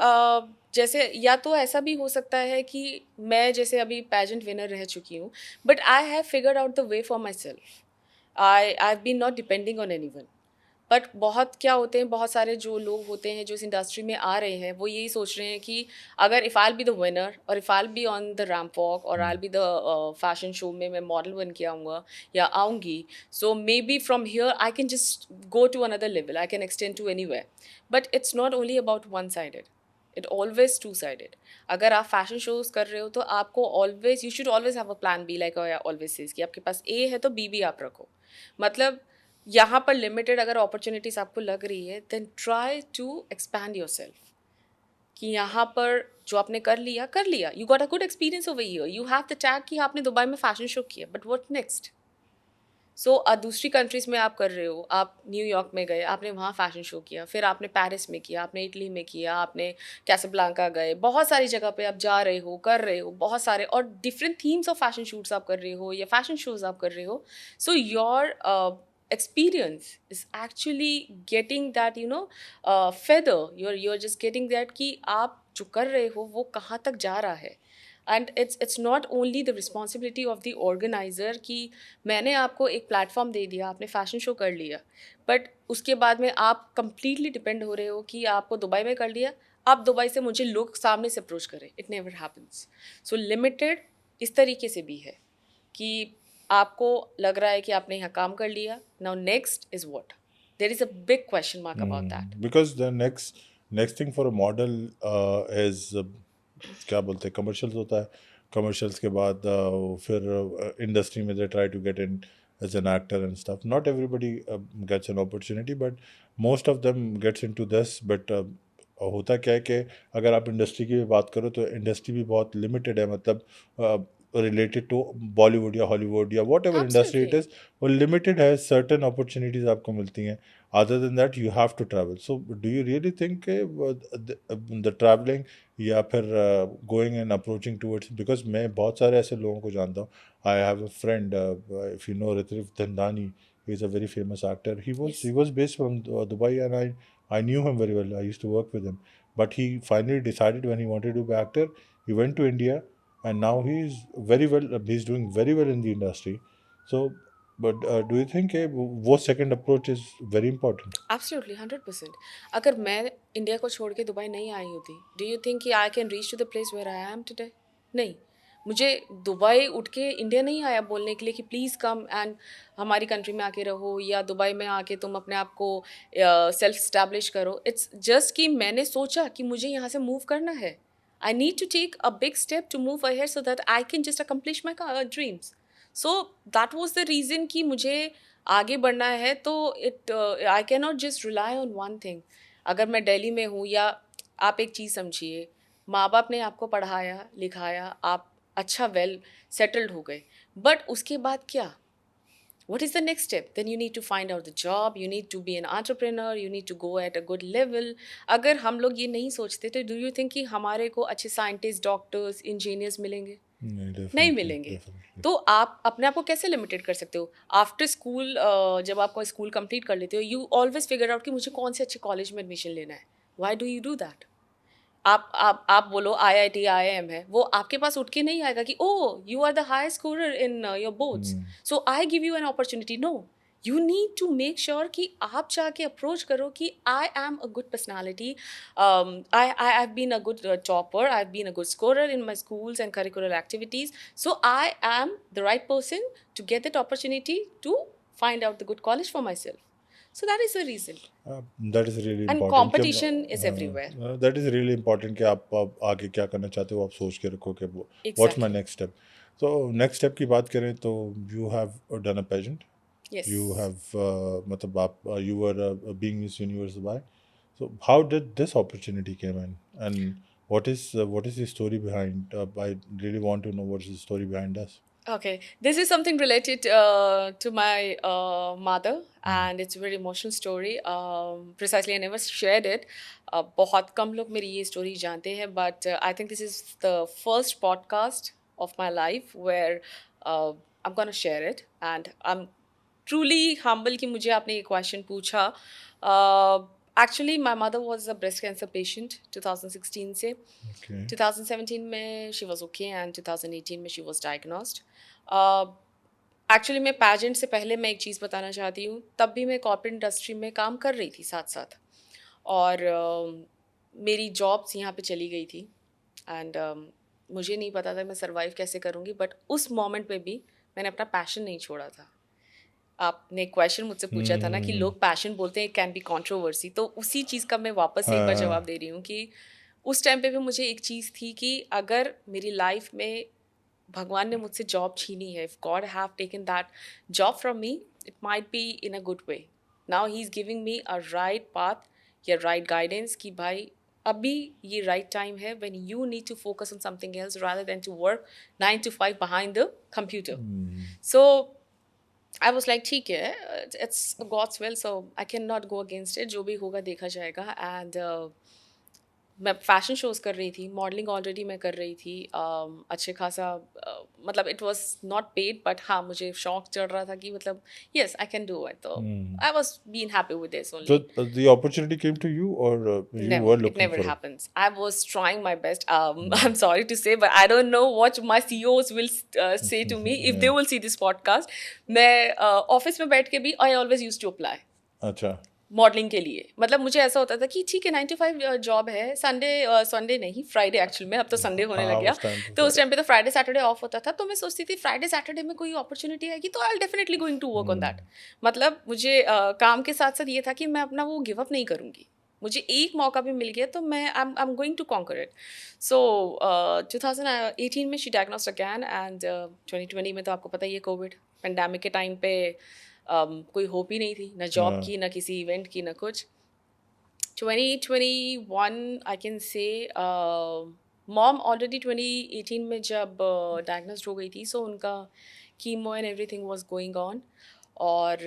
जैसे या तो ऐसा भी हो सकता है कि मैं जैसे अभी पैजेंट विनर रह चुकी हूँ but I have figured out the way for myself. I have been not depending on any one. But बहुत क्या होते हैं, बहुत सारे जो लोग होते हैं जो इस इंडस्ट्री में आ रहे हैं वो यही सोच रहे हैं कि अगर if I be the winner और if I be on the ramp walk और I be the fashion show में मैं मॉडल बन के आऊँगा या आऊँगी, so maybe from here I can just go to another level, I can extend to anywhere. But it's not only about one sided, it always two sided. अगर आप fashion shows कर रहे हो तो आपको always you should always have a plan B. Like always says कि आपके पास ए है तो बी भी आप रखो. मतलब यहाँ पर लिमिटेड अगर अपॉर्चुनिटीज़ आपको लग रही है then try to expand yourself. कि यहाँ पर जो आपने कर लिया, you got a good experience over here, you have the tag कि आपने दुबई में फैशन शो किया, बट व्हाट नेक्स्ट? सो दूसरी कंट्रीज़ में आप कर रहे हो, आप न्यूयॉर्क में गए, आपने वहाँ फ़ैशन शो किया, फिर आपने पेरिस में किया, आपने इटली में किया, आपने कैसाब्लांका गए, बहुत सारी जगह पे आप जा रहे हो, कर रहे हो, बहुत सारे और different themes of fashion shoots आप कर रहे हो या फैशन शोज़ आप कर रहे हो. So your experience is actually getting that feather, you're just getting that कि आप जो कर रहे हो वो कहाँ तक जा रहा है. And it's not only the responsibility of the organiser कि मैंने आपको एक प्लेटफॉर्म दे दिया, आपने फैशन शो कर लिया, बट उसके बाद में आप कंप्लीटली डिपेंड हो रहे हो कि आपको दुबई में कर लिया, आप दुबई से मुझे लोग सामने से अप्रोच करें. It never happens. So limited इस तरीके से भी है कि आपको लग रहा है कि आपने यहाँ काम कर लिया, now next is what. There is a big question mark about that. Because the next thing for a model is क्या बोलते हैं, कमर्शियल्स होता है. कमर्शियल्स के बाद फिर इंडस्ट्री में they try to get in as an actor and stuff. Not everybody gets an opportunity but most of them gets into this. But होता क्या है कि अगर आप इंडस्ट्री की भी बात करो तो इंडस्ट्री भी बहुत लिमिटेड है. मतलब रिलेटेड टू बॉलीवुड या हॉलीवुड या whatever industry it is, वो लिमिटेड है. सर्टन अपॉर्चुनिटीज़ आपको मिलती हैं. Other than that you have to travel. So do you really think the travelling या फिर going and approaching towards, because मैं बहुत सारे ऐसे लोगों को जानता हूँ. I have a friend, if you know Ritwik Dhandani, he is a very famous actor. He was based from Dubai and I knew him very well. I used to work with him. But he finally decided when he wanted to be actor, he went to India and now he's very well, he's doing very well in the industry. So, but do you think वो second approach is very important? Absolutely 100%. अगर मैं India को छोड़ के Dubai नहीं आई होती, do you think कि I can reach to the place where I am today? नहीं. मुझे दुबई उठ के इंडिया नहीं आया बोलने के लिए कि प्लीज़ कम एंड हमारी कंट्री में आके रहो या दुबई में आके तुम अपने आप को सेल्फ स्टैब्लिश करो. इट्स जस्ट कि मैंने सोचा कि मुझे यहाँ से मूव करना है. I need to take a big step to move ahead so that I can just accomplish my dreams. So that was the reason कि मुझे आगे बढ़ना है. तो it I can not just rely on one thing. अगर मैं दिल्ली में हूँ या आप एक चीज़ समझिए, माँ बाप ने आपको पढ़ाया लिखाया, आप अच्छा वेल सेटल्ड हो गए, बट उसके बाद क्या? what is the next step? Then you need to find out the job, you need to be an entrepreneur, you need to go at a good level. अगर हम लोग ये नहीं सोचते तो do you think कि हमारे को अच्छे साइंटिस्ट, डॉक्टर्स, इंजीनियर्स मिलेंगे? नहीं, नहीं definitely, मिलेंगे. definitely. तो आप अपने आप को कैसे लिमिटेड कर सकते हो? आफ्टर स्कूल जब आप स्कूल कंप्लीट कर लेते हो, यू ऑलवेज फिगर आउट कि मुझे कौन से अच्छे कॉलेज में एडमिशन लेना है. Why do you do that? आप बोलो आईआईटी आईआईएम है, वो आपके पास उठ के नहीं आएगा कि oh you are the highest scorer in your boards, so I give you an opportunity. No, you need to make sure कि आप जाके अप्रोच करो कि I am a good personality, I have been a good topper, I have been a good scorer in my schools and curricular activities, so I am the right person to get that opportunity to find out the good college for myself. So that is the reason. That is really And important. competition is everywhere. That is really important कि आप आगे क्या करना चाहते हो, आप सोच के रखो कि वो what's Exactly. my next step. So next step की बात करें तो you have done a pageant. Yes. You have मतलब आप you were being Miss Universe Dubai. So how did this opportunity came in, and what is the story behind? I really want to know what is the story behind this. Okay, this is something related to my mother, and it's a very emotional story. Precisely, I never shared it. बहुत कम लोग मेरी ये story जानते हैं, but I think this is the first podcast of my life where I'm gonna share it, and I'm truly humble कि मुझे आपने ये question पूछा. Actually, my mother was a breast cancer patient 2016 से. Okay. 2017 में she was okay and 2018 में she was diagnosed. Actually मैं pageant से पहले मैं एक चीज़ बताना चाहती हूँ, तब भी मैं कॉर्पोरेट इंडस्ट्री में काम कर रही थी साथ साथ, और मेरी जॉब्स यहाँ पे चली गई थी, एंड मुझे नहीं पता था मैं सर्वाइव कैसे करूँगी, बट उस मोमेंट पे भी मैंने अपना पैशन नहीं छोड़ा था. आपने क्वेश्चन मुझसे पूछा था ना कि लोग पैशन बोलते हैं कैन बी कंट्रोवर्सी, तो उसी चीज़ का मैं वापस एक बार जवाब दे रही हूँ कि उस टाइम पे भी मुझे एक चीज़ थी कि अगर मेरी लाइफ में भगवान ने मुझसे जॉब छीनी है, if God have taken that job from me, it might be in a good way. Now he is giving me a right path या राइट गाइडेंस कि भाई अभी ये राइट टाइम है when you need to focus on something else rather than to work 9 to 5 behind the computer. So I was like ठीक है, it's God's will, so I cannot go against it. जो भी होगा देखा जाएगा. And मैं fashion shows कर रही थी, मॉडलिंग ऑलरेडी मैं कर रही थी, अच्छे खासा मतलब it was not paid, but हाँ मुझे शौक चढ़ रहा था कि मतलब yes I can do it, तो I was being happy with this only. So the opportunity came to you, or you Never, were it looking never for it? happens. I was trying my best. I'm sorry to say, but I don't know what my CEOs will say to me if they will see this podcast. मैं office में बैठ के भी I always used to apply अच्छा. Modelling के लिए. मतलब मुझे ऐसा होता था कि ठीक है 9 to 5 जॉब है, संडे नहीं, फ्राइडे एक्चुअली में, अब तो संडे होने हाँ, लग गया, उस time पे तो उस टाइम पे तो फ्राइडे सैटरडे ऑफ होता था, तो मैं सोचती थी फ्राइडे सैटरडे में कोई अपॉर्चुनिटी आएगी तो I definitely going to work on that. मतलब मुझे काम के साथ साथ ये था कि मैं अपना वो गिव अप नहीं करूँगी, मुझे एक मौका भी मिल गया तो मैं I am going to conquer it. So 2018 में शी डायग्नोस्ड अगैन, एंड 2020 में तो आपको पता ही है कोविड पेंडेमिक के टाइम पे कोई होप ही नहीं थी, ना जॉब की, ना किसी इवेंट की, ना कुछ. 2021 I can say mom already 2018 में जब डायग्नोस्ड हो गई थी, सो उनका chemo and everything was going on. और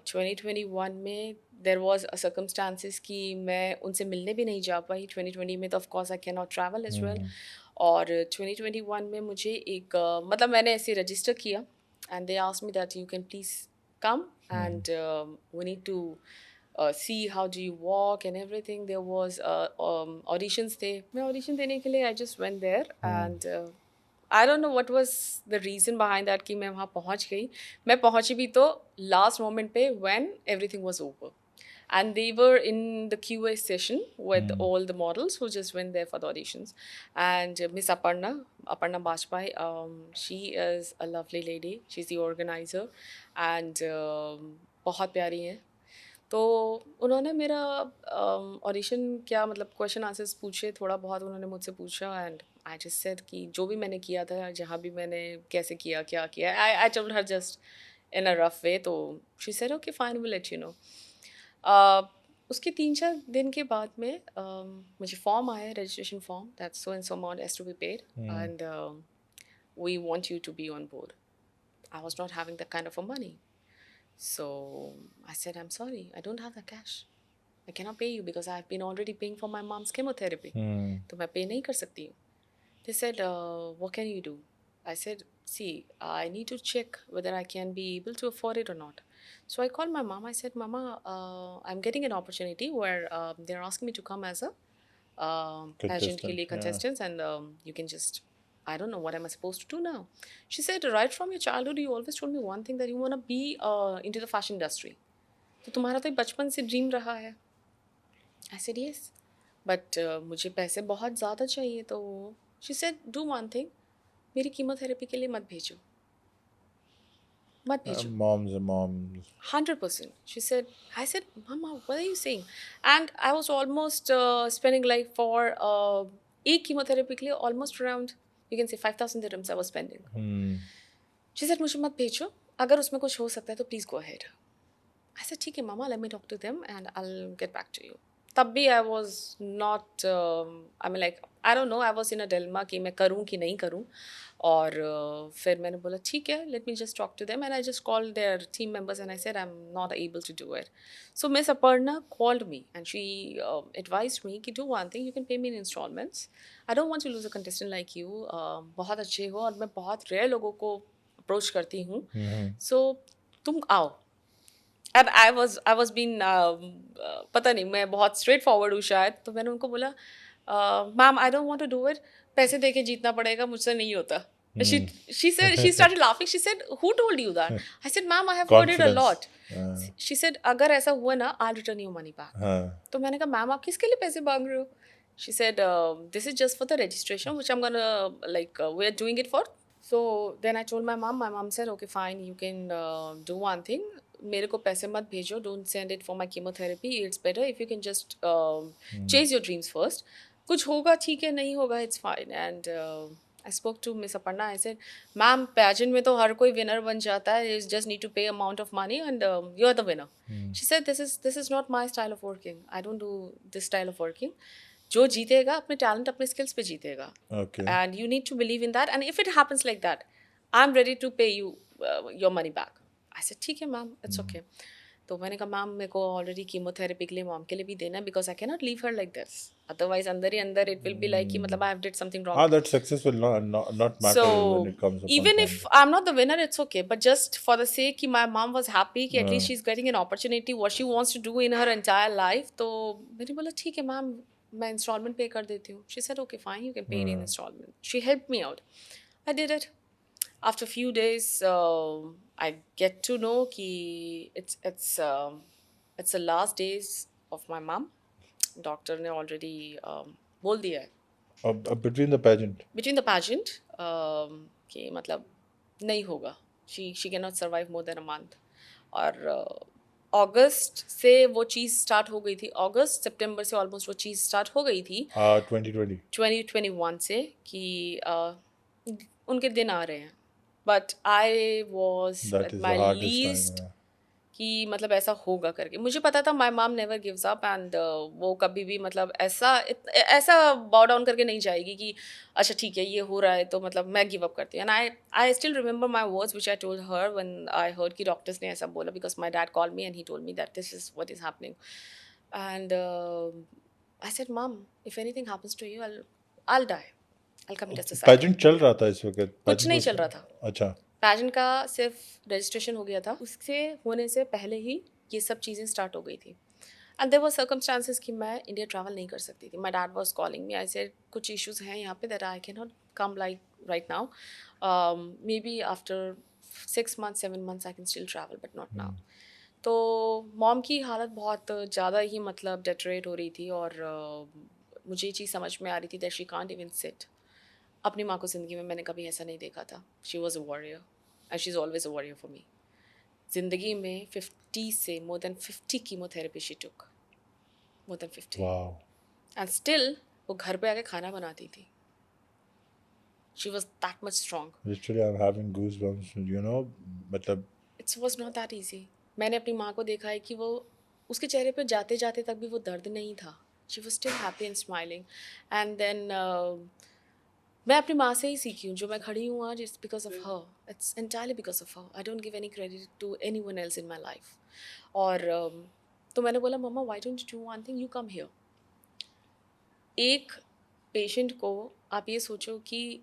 2021 में देर वॉज अ सर्कमस्टांसिस कि मैं उनसे मिलने भी नहीं जा पाई. 2020 में तो of course I can not travel as well. और 2021 में मुझे एक मतलब मैंने ऐसे रजिस्टर किया and they asked me that you can please come and we need to see how do you walk and everything. There was auditions थे, मैं audition देने के लिए I just went there and I don't know what was the reason behind that कि मैं वहाँ पहुँच गई. मैं पहुँची भी तो last moment पे when everything was over. And they were in the QA session with all the models who just went there for the auditions. And Miss Aparna Bajpai, she is a lovely lady. She's the organizer and बहुत प्यारी हैं. तो उन्होंने मेरा audition क्या मतलब question answers पूछे, थोड़ा बहुत उन्होंने मुझसे पूछा, एंड आई जस्ट सेड कि जो भी मैंने किया था, जहाँ भी मैंने कैसे किया, क्या किया, I told her just in a rough way. तो she said okay fine, will let you know. उसके 3-4 दिन के बाद में मुझे फॉर्म आया, registration form, that's so and so amount has to be paid and we want you to be on board. I was not having that kind of a money. So I said, I'm sorry, I don't have the cash. I cannot pay you because I've been already paying for my mom's chemotherapy. तो मैं pay नहीं कर सकती हूँ. They said, what can you do? I said, see, I need to check whether I can be able to afford it or not. So I called my mom. I said, Mama, I'm getting an opportunity where they're asking me to come as a pageant ke Contestant, liye yeah. contestants, and you can just, I don't know, what am I supposed to do now? She said, right from your childhood, you always told me one thing, that you want to be into the fashion industry. तो तुम्हारा तो बचपन से dream रहा है. I said, yes. But मुझे पैसे बहुत ज़्यादा चाहिए. तो she said, do one thing, मेरी कीमोथेरेपी के लिए मत भेजो. मत भेजो. Moms are moms. 100%. She said, I said, Mama, what are you saying? And I was almost spending like for एक कीमोथेरेपी के लिए almost around, you can say 5,000 dirhams I was spending. She said, मुझे मत भेजो. अगर उसमें कुछ हो सकता है तो please go ahead. I said, ठीक है Mama, let me talk to them and I'll get back to you. तब भी I was not, I mean like, I don't know, I was in a dilemma कि मैं करूँ कि नहीं करूँ. और फिर मैंने बोला ठीक है, let me just talk to them, and I just called their team members and I said I'm not able to do it. So Miss Aparna called me and she advised me कि do one thing, you can pay me in installments. I don't want to lose a contestant like you. बहुत अच्छे हो और मैं बहुत rare लोगों को approach करती हूँ. So तुम आओ. And I was being पता नहीं, मैं बहुत स्ट्रेट फॉरवर्ड हूँ शायद. तो मैंने उनको बोला, ma'am I don't want to do it, पैसे दे के जीतना पड़ेगा, मुझसे नहीं होता. She said, she started laughing. She said, who told you that? I said, ma'am, I have heard it a lot. She said, अगर ऐसा हुआ ना, I'll return your money back. तो मैंने कहा, मैम आप किसके लिए पैसे मांग रहे हो? She said, this is just for the registration, which I'm gonna we're doing it for. So then I told my mom. My mom said, okay, fine, you can do one thing. मेरे को पैसे मत भेजो. Don't send it for my chemotherapy. It's better if you can just chase your dreams first. कुछ होगा ठीक है, नहीं होगा it's fine. And I spoke to Miss Aparna. I said, ma'am, pageant में तो हर कोई winner बन जाता है. You just need to pay amount of money and you're the winner. She said, this is not my style of working. I don't do this style of working. जो जीतेगा अपने talent अपने स्किल्स पे जीतेगा. Okay. And you need to believe in that. And if it happens like that, I'm ready to pay you your money back. I said, ठीक है ma'am, it's okay. तो मैंने कहा, मैम मेरे को ऑलरेडी कीमोथेरेपी के लिए मॉम के लिए भी देना है, because I can not leave her like this. Otherwise अंदर ही अंदर इट विल बी लाइक कि मतलब I have did something wrong. That success will not matter So when it comes upon even family. if I'm not the winner, it's okay. But just for the sake कि my mom was happy कि at least she's getting an opportunity, what she wants to do in her entire life. तो मैंने बोला ठीक है ma'am, मैं instalment पे कर देती हूँ. She said, okay, fine, you can pay it in installment. She helped me out. I did it. After a few days, I get to know कि it's the last days of my mom. Doctor ने already बोल दिया है Between the pageant. between the pageant कि मतलब नहीं होगा. she cannot survive more than a month. और अगस्त से वो चीज़ स्टार्ट हो गई थी. अगस्त सितंबर से ऑलमोस्ट वो चीज़ स्टार्ट हो गई थी 2020. 2021 से कि उनके दिन आ रहे हैं. But I was That is the my hardest least time. कि मतलब ऐसा होगा करके. मुझे पता था माई माम नेवर गिव्स अप एंड वो कभी भी मतलब ऐसा बाउ डाउन करके नहीं जाएगी कि अच्छा ठीक है ये हो रहा है तो मतलब मैं गिव अप करती हूँ. And I still remember my words which I told her when I heard कि डॉक्टर्स ने ऐसा बोला, because my dad called me and he told me that this is what is happening. And I said, mum, if anything happens to you I'll die. I'll commit suicide. Pageant चल रहा था इस वक्त. कुछ नहीं चल रहा था. अच्छा. पैजेंट का सिर्फ रजिस्ट्रेशन हो गया था. उससे होने से पहले ही ये सब चीज़ें स्टार्ट हो गई थी. एंड देयर वर सर्कमस्टांसेस कि मैं इंडिया ट्रैवल नहीं कर सकती थी. My dad was calling me. I said कुछ इश्यूज हैं यहाँ पे that I can not come like right now. May be after 6 months 7 months I can still travel but not now. तो मॉम की हालत बहुत ज़्यादा ही मतलब डेटरेट हो रही थी. और मुझे ये चीज़ समझ में आ रही थी that she can't even seat. अपनी माँ को ज़िंदगी में मैंने कभी ऐसा नहीं देखा था. She was a warrior and she is always a warrior for me. ज़िंदगी में 50 से more than 50 chemotherapy she took. More than 50. Wow. And still वो घर पे आके खाना बनाती थी. She was that much strong. Literally, I'm having goosebumps. मतलब. It's was not that easy. मैंने अपनी माँ को देखा है कि वो उसके चेहरे पे जाते जाते तक भी वो दर्द नहीं था. She was still happy and smiling. And then मैं अपनी माँ से ही सीखी हूँ, जो मैं खड़ी हूँ आज, it's because of her, it's entirely because of her. I don't give any credit to anyone else in my life. और तो मैंने बोला mumma why don't you do one thing, you come here. एक पेशेंट को आप ये सोचो कि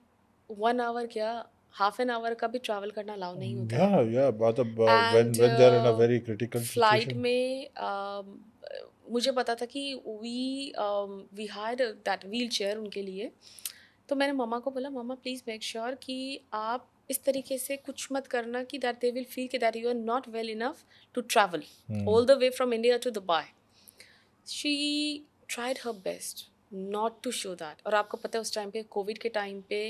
1 आवर क्या, हाफ एन आवर का भी ट्रैवल करना अलाउ नहीं होता है। Yeah, मतलब and when they're in a very critical flight situation. में मुझे पता था कि we had that wheelchair उनके लिए। तो मैंने मम्मा को बोला मम्मा प्लीज़ मेक श्योर कि आप इस तरीके से कुछ मत करना कि दैट दे विल फील कि that you are not well enough to travel all the way from India to Dubai. She tried her best not to show that. और आपको पता है उस टाइम पे, कोविड के टाइम पे,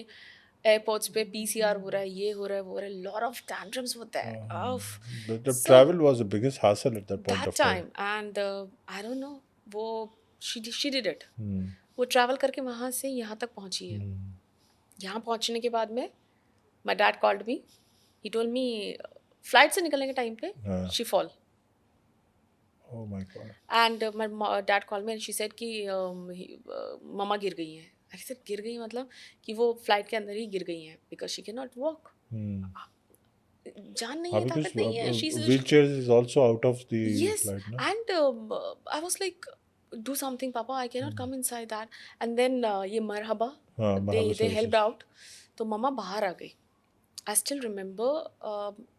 एयरपोर्ट्स पे PCR हो रहा है, ये हो रहा है, वो हो रहा है, लॉट ऑफ टैंट्रम्स होता है of. The so travel was the biggest hassle at that point that of time. Time and I don't no, वो शी डिड इट। Hmm. वो ट्रैवल करके वहाँ से यहाँ तक पहुँची है। यहाँ पहुँचने के बाद में माई डैड कॉल्ड मी, ही टोल्ड मी फ्लाइट से निकलने के टाइम पे हाँ. She fall. Oh my God. And my dad call me and she said कि मम्मा गिर गई हैं। आई सेड गिर गई मतलब कि वो फ्लाइट के अंदर ही गिर गई हैं because she can not walk. Hmm. जान नहीं हाँ, है, because ताकत नहीं है। wheelchairs is also out of the Yes, flight, no? and I was like, do something, Papa. I cannot come inside that. And then ये मरहबा, हाँ, Marhaba they helped services. out. तो मम्मा बाहर आ गई। I still remember.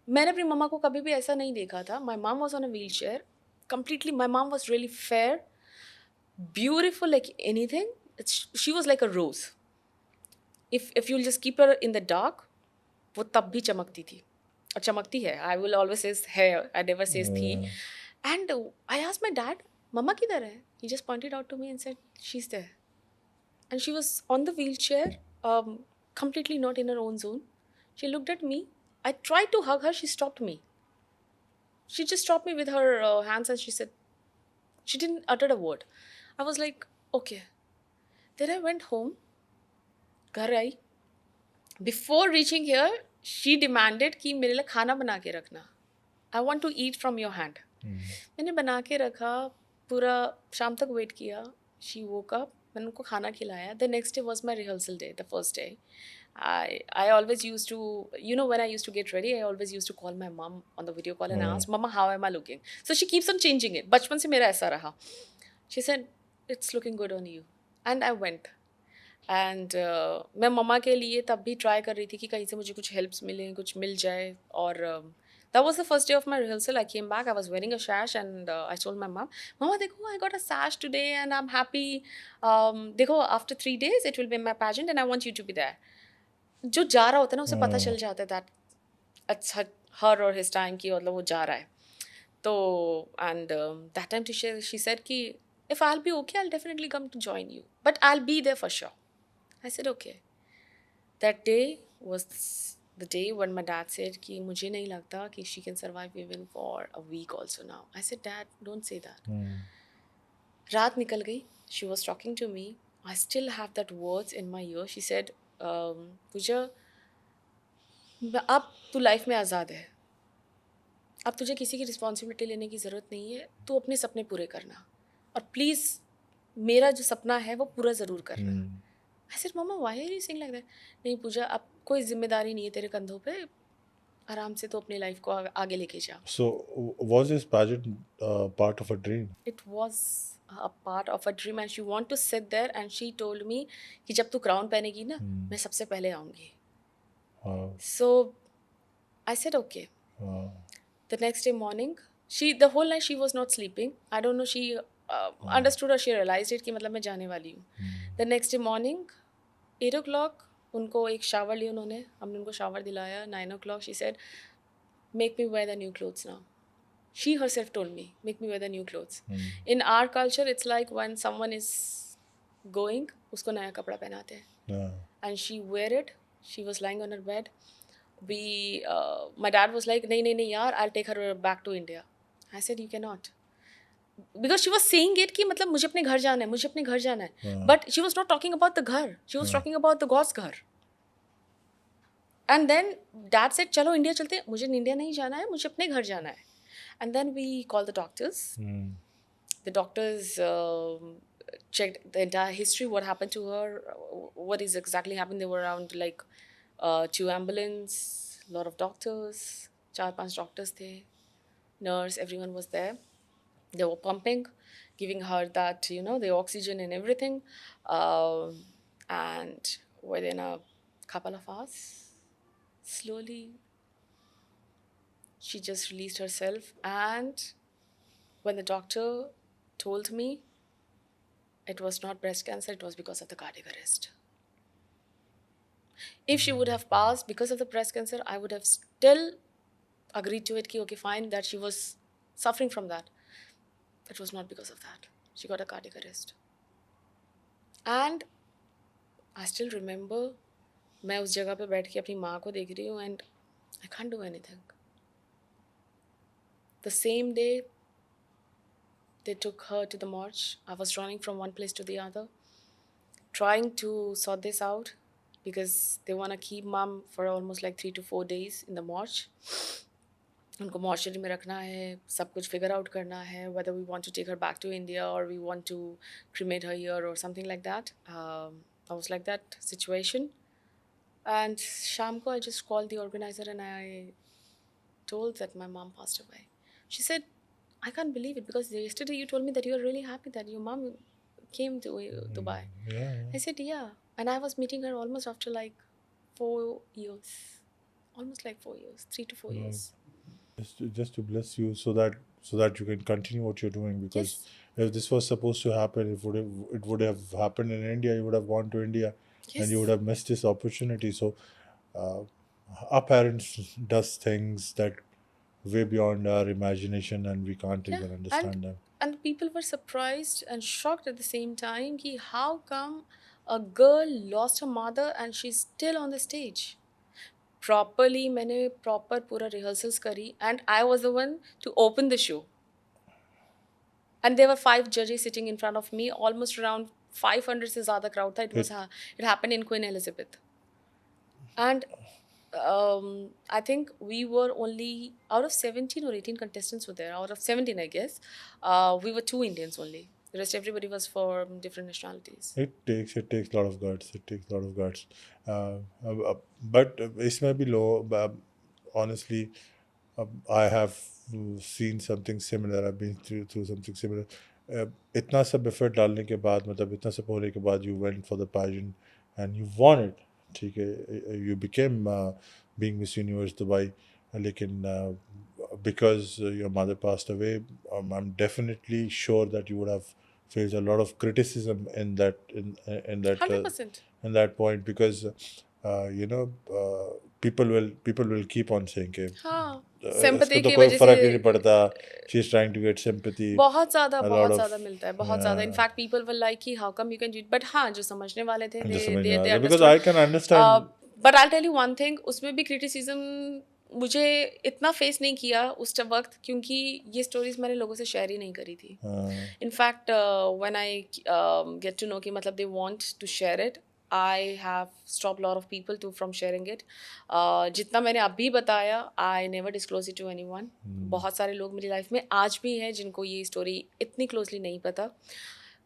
मैंने अपनी मम्मा को कभी भी ऐसा नहीं देखा था. My mom was on a wheelchair. Completely, my mom was really fair, beautiful like anything. She was like a rose. If you'll just keep her in the dark, वो तब भी चमकती थी और चमकती है। आई विल ऑलवेज सेज है, I never says थी। And I asked my dad mumma किधर है? He just pointed out to me and said she is there and she was on the wheelchair, completely not in her own zone. She looked at me. I tried to hug her. She stopped me. She just stopped me with her hands and she said, she didn't utter a word. I was like, okay. Then I went home. घर आई. Before reaching here, she demanded कि मेरे लिए खाना बना के रखना. I want to eat from your hand. मैंने बना के रखा, पूरा शाम तक वेट किया. She woke up, मैंने उनको खाना खिलाया. The next day was my rehearsal day, the first day. I always used to, you know, when I used to get ready, I always used to call my mom on the video call and ask, Mama, how am I looking? So she keeps on changing it. बचपन से मेरा ऐसा रहा. She said, it's looking good on you. And I went. And मैं मम्मा के लिए तब भी ट्राई कर रही थी कि कहीं से मुझे कुछ हेल्प्स मिलें, कुछ मिल जाए. और that was the first day of my rehearsal. I came back, I was wearing a sash and I told my mum, mumma देखो I got a sash today and I am happy. देखो after 3 days it will be my pageant and I want you to be there. जो जा रहा होता है ना उसे पता चल जाता है दैट अच्छा हर और हिज टाइम की, मतलब वो जा रहा है. तो and that time she said कि if I will be okay I will definitely come to join you, but I will be there for sure. I said okay. That day was the day when my dad said कि मुझे नहीं लगता कि she can survive even for a week also now. I said, Dad, don't say that. रात निकल गई. She was talking to me. I still have that words in my ear. She said, पूजा, अब तू लाइफ में आज़ाद है. अब तुझे किसी की रिस्पॉन्सिबिलिटी लेने की ज़रूरत नहीं है. तू अपने सपने पूरे करना और प्लीज़ मेरा जो सपना है वो पूरा ज़रूर करना. I said, Mama, why are you saying like that? नहीं पूजा, अब कोई जिम्मेदारी नहीं है तेरे कंधों पे, आराम से तो अपनी लाइफ को आगे लेके जा. So, was this pageant part of a dream? It was a part of a dream and she want to sit there and she told me कि जब तू क्राउन पहनेगी ना, मैं सबसे पहले आऊँगी. So I said okay. The next day morning, the whole night she was not sleeping. I don't know, she understood or she realized it कि मतलब मैं जाने वाली हूँ. The next day morning, 8 o'clock, उनको एक शावर लिया उन्होंने, हमने उनको शावर दिलाया. 9 o'clock, she said, make me wear the new clothes now. She herself told me, make me wear the new clothes. In our culture, it's like when someone is going, उसको नया कपड़ा पहनाते हैं. And she wear it. She was lying on her bed. My dad was like, नहीं यार, I'll take her back to India. I said, you cannot. Because she was saying it कि मतलब मुझे अपने घर जाना है, मुझे अपने घर जाना है. But she was not talking about the घर. She was talking about the God's घर. And then dad said, चलो इंडिया चलते हैं. मुझे इंडिया नहीं जाना है, मुझे अपने घर जाना है. And then we called the doctors. The doctors checked the entire history, what happened to her, what is exactly happened. There were around like 2 ambulance, a lot of doctors, 4-5 doctors the, nurse, everyone was there. They were pumping, giving her that, the oxygen and everything. And within a couple of hours, slowly, she just released herself. And when the doctor told me it was not breast cancer, it was because of the cardiac arrest. If she would have passed because of the breast cancer, I would have still agreed to it, ki, okay, fine, that she was suffering from that. It was not because of that. She got a cardiac arrest. And I still remember, मैं उस जगह पे बैठ के अपनी माँ को देख रही हूँ and I can't do anything. The same day, they took her to the morgue. I was running from one place to the other, trying to sort this out because they want to keep mom for almost like 3 to 4 days in the morgue. उनको mortuary में रखना है, सब कुछ figure out करना है, whether we want to take her back to India or we want to cremate her here or something like that. I was like that situation. And शाम को I just called the organizer and I told that my mom passed away. She said, I can't believe it because yesterday you told me that you were really happy that your mom came to Dubai. Yeah. I said, yeah. And I was meeting her almost after like 4 years. Almost like 4 years, 3 to 4 years. Just to bless you so that you can continue what you're doing, because Yes. if this was supposed to happen, it would have happened in India, you would have gone to India and you would Yes. have missed this opportunity. So our parents does things that way beyond our imagination and we can't Yeah. even understand them. And people were surprised and shocked at the same time. Ki how come a girl lost her mother and she's still on the stage? Properly, मैंने proper पूरा rehearsals करी and I was the one to open the show. And there were 5 judges sitting in front of me, almost around 500 से ज़्यादा crowd था. It happened in Queen Elizabeth. And I think we were only out of 17 or 18 contestants were there. Out of 17, I guess, we were 2 Indians only. The rest, everybody was from different nationalities. It takes a lot of guts. It takes a lot of guts. But इसमें भी लो, honestly, I have seen something similar. I've been through something similar. इतना सब effort डालने के बाद, मतलब इतना सब होने के बाद, you went for the pageant and you won it. ठीक है, you became being Miss Universe Dubai. लेकिन because your mother passed away, I'm definitely sure that you would have faced a lot of criticism in that 100%. in that point, because people will keep on saying कि हाँ, इसको sympathy तो की कोई वजह फर्क ही से नहीं पड़ता, she is trying to get sympathy. बहुत ज़्यादा a lot of मिलता है, बहुत ज़्यादा. In fact, people were like कि how come you can do it? But हाँ, जो समझने वाले थे, जो they समझने वाले, because understood. I can understand. But I'll tell you one thing, उसमें भी criticism मुझे इतना फेस नहीं किया उस वक्त, क्योंकि ये स्टोरीज मैंने लोगों से शेयर ही नहीं करी थी. In fact when I get to know कि मतलब they want to share it, I have stop lot of people to from sharing it. जितना मैंने अभी बताया, I never disclose it to anyone. बहुत सारे लोग मेरी लाइफ में आज भी हैं जिनको ये स्टोरी इतनी क्लोजली नहीं पता,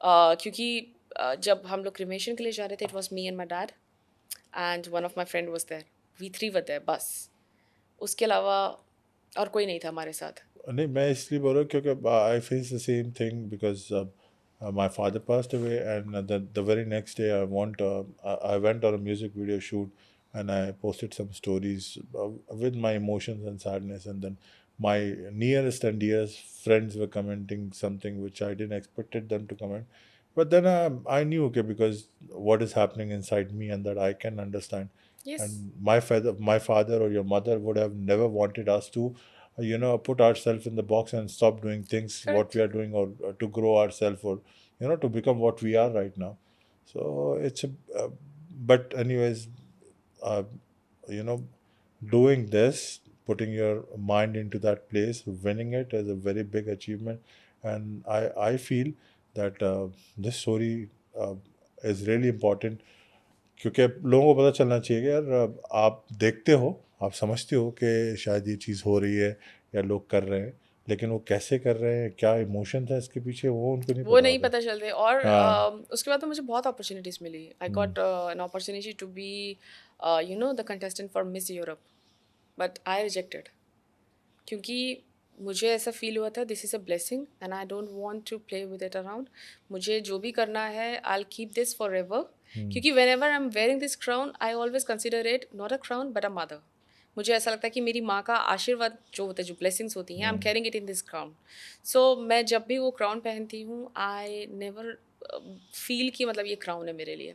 क्योंकि जब हम लोग क्रिमेशन के लिए जा रहे थे, it was me and my dad and one of my friend was there. We 3 were there बस. उसके अलावा और कोई नहीं था हमारे साथ. नहीं, मैं इसलिए बोल रहा हूँ क्योंकि I face the same thing, because my father passed away, and the very next day I went on a music video shoot and I posted some stories with my emotions and sadness, and then my nearest and dearest friends were commenting something which I didn't expected them to comment. But then I knew, okay, because what is happening inside me, and that I can understand. Yes. And my father or your mother would have never wanted us to put ourselves in the box and stop doing things what we are doing, or to grow ourselves, or to become what we are right now. So it's but anyways, doing this, putting your mind into that place, winning it is a very big achievement. And I feel that this story is really important, क्योंकि लोगों को पता चलना चाहिए कि यार आप देखते हो, आप समझते हो कि शायद ये चीज़ हो रही है या लोग कर रहे हैं, लेकिन वो कैसे कर रहे हैं, क्या इमोशंस है इसके पीछे, वो उनको नहीं वो पता नहीं होता। पता चलते। और हाँ। उसके बाद तो मुझे बहुत अपॉर्चुनिटीज़ मिली। I got an opportunity to be the contestant for Miss Europe, but I rejected, क्योंकि मुझे ऐसा फील हुआ था this is a blessing and I don't want to play with it around. मुझे जो भी करना है I will keep this forever, क्योंकि whenever I am wearing this crown I always consider it not a crown but a mother. मुझे ऐसा लगता है कि मेरी माँ का आशीर्वाद जो होता है, जो ब्लेसिंग्स होती हैं, I am carrying it in this crown. So मैं जब भी वो क्राउन पहनती हूँ आई नेवर फील कि मतलब ये क्राउन है मेरे लिए।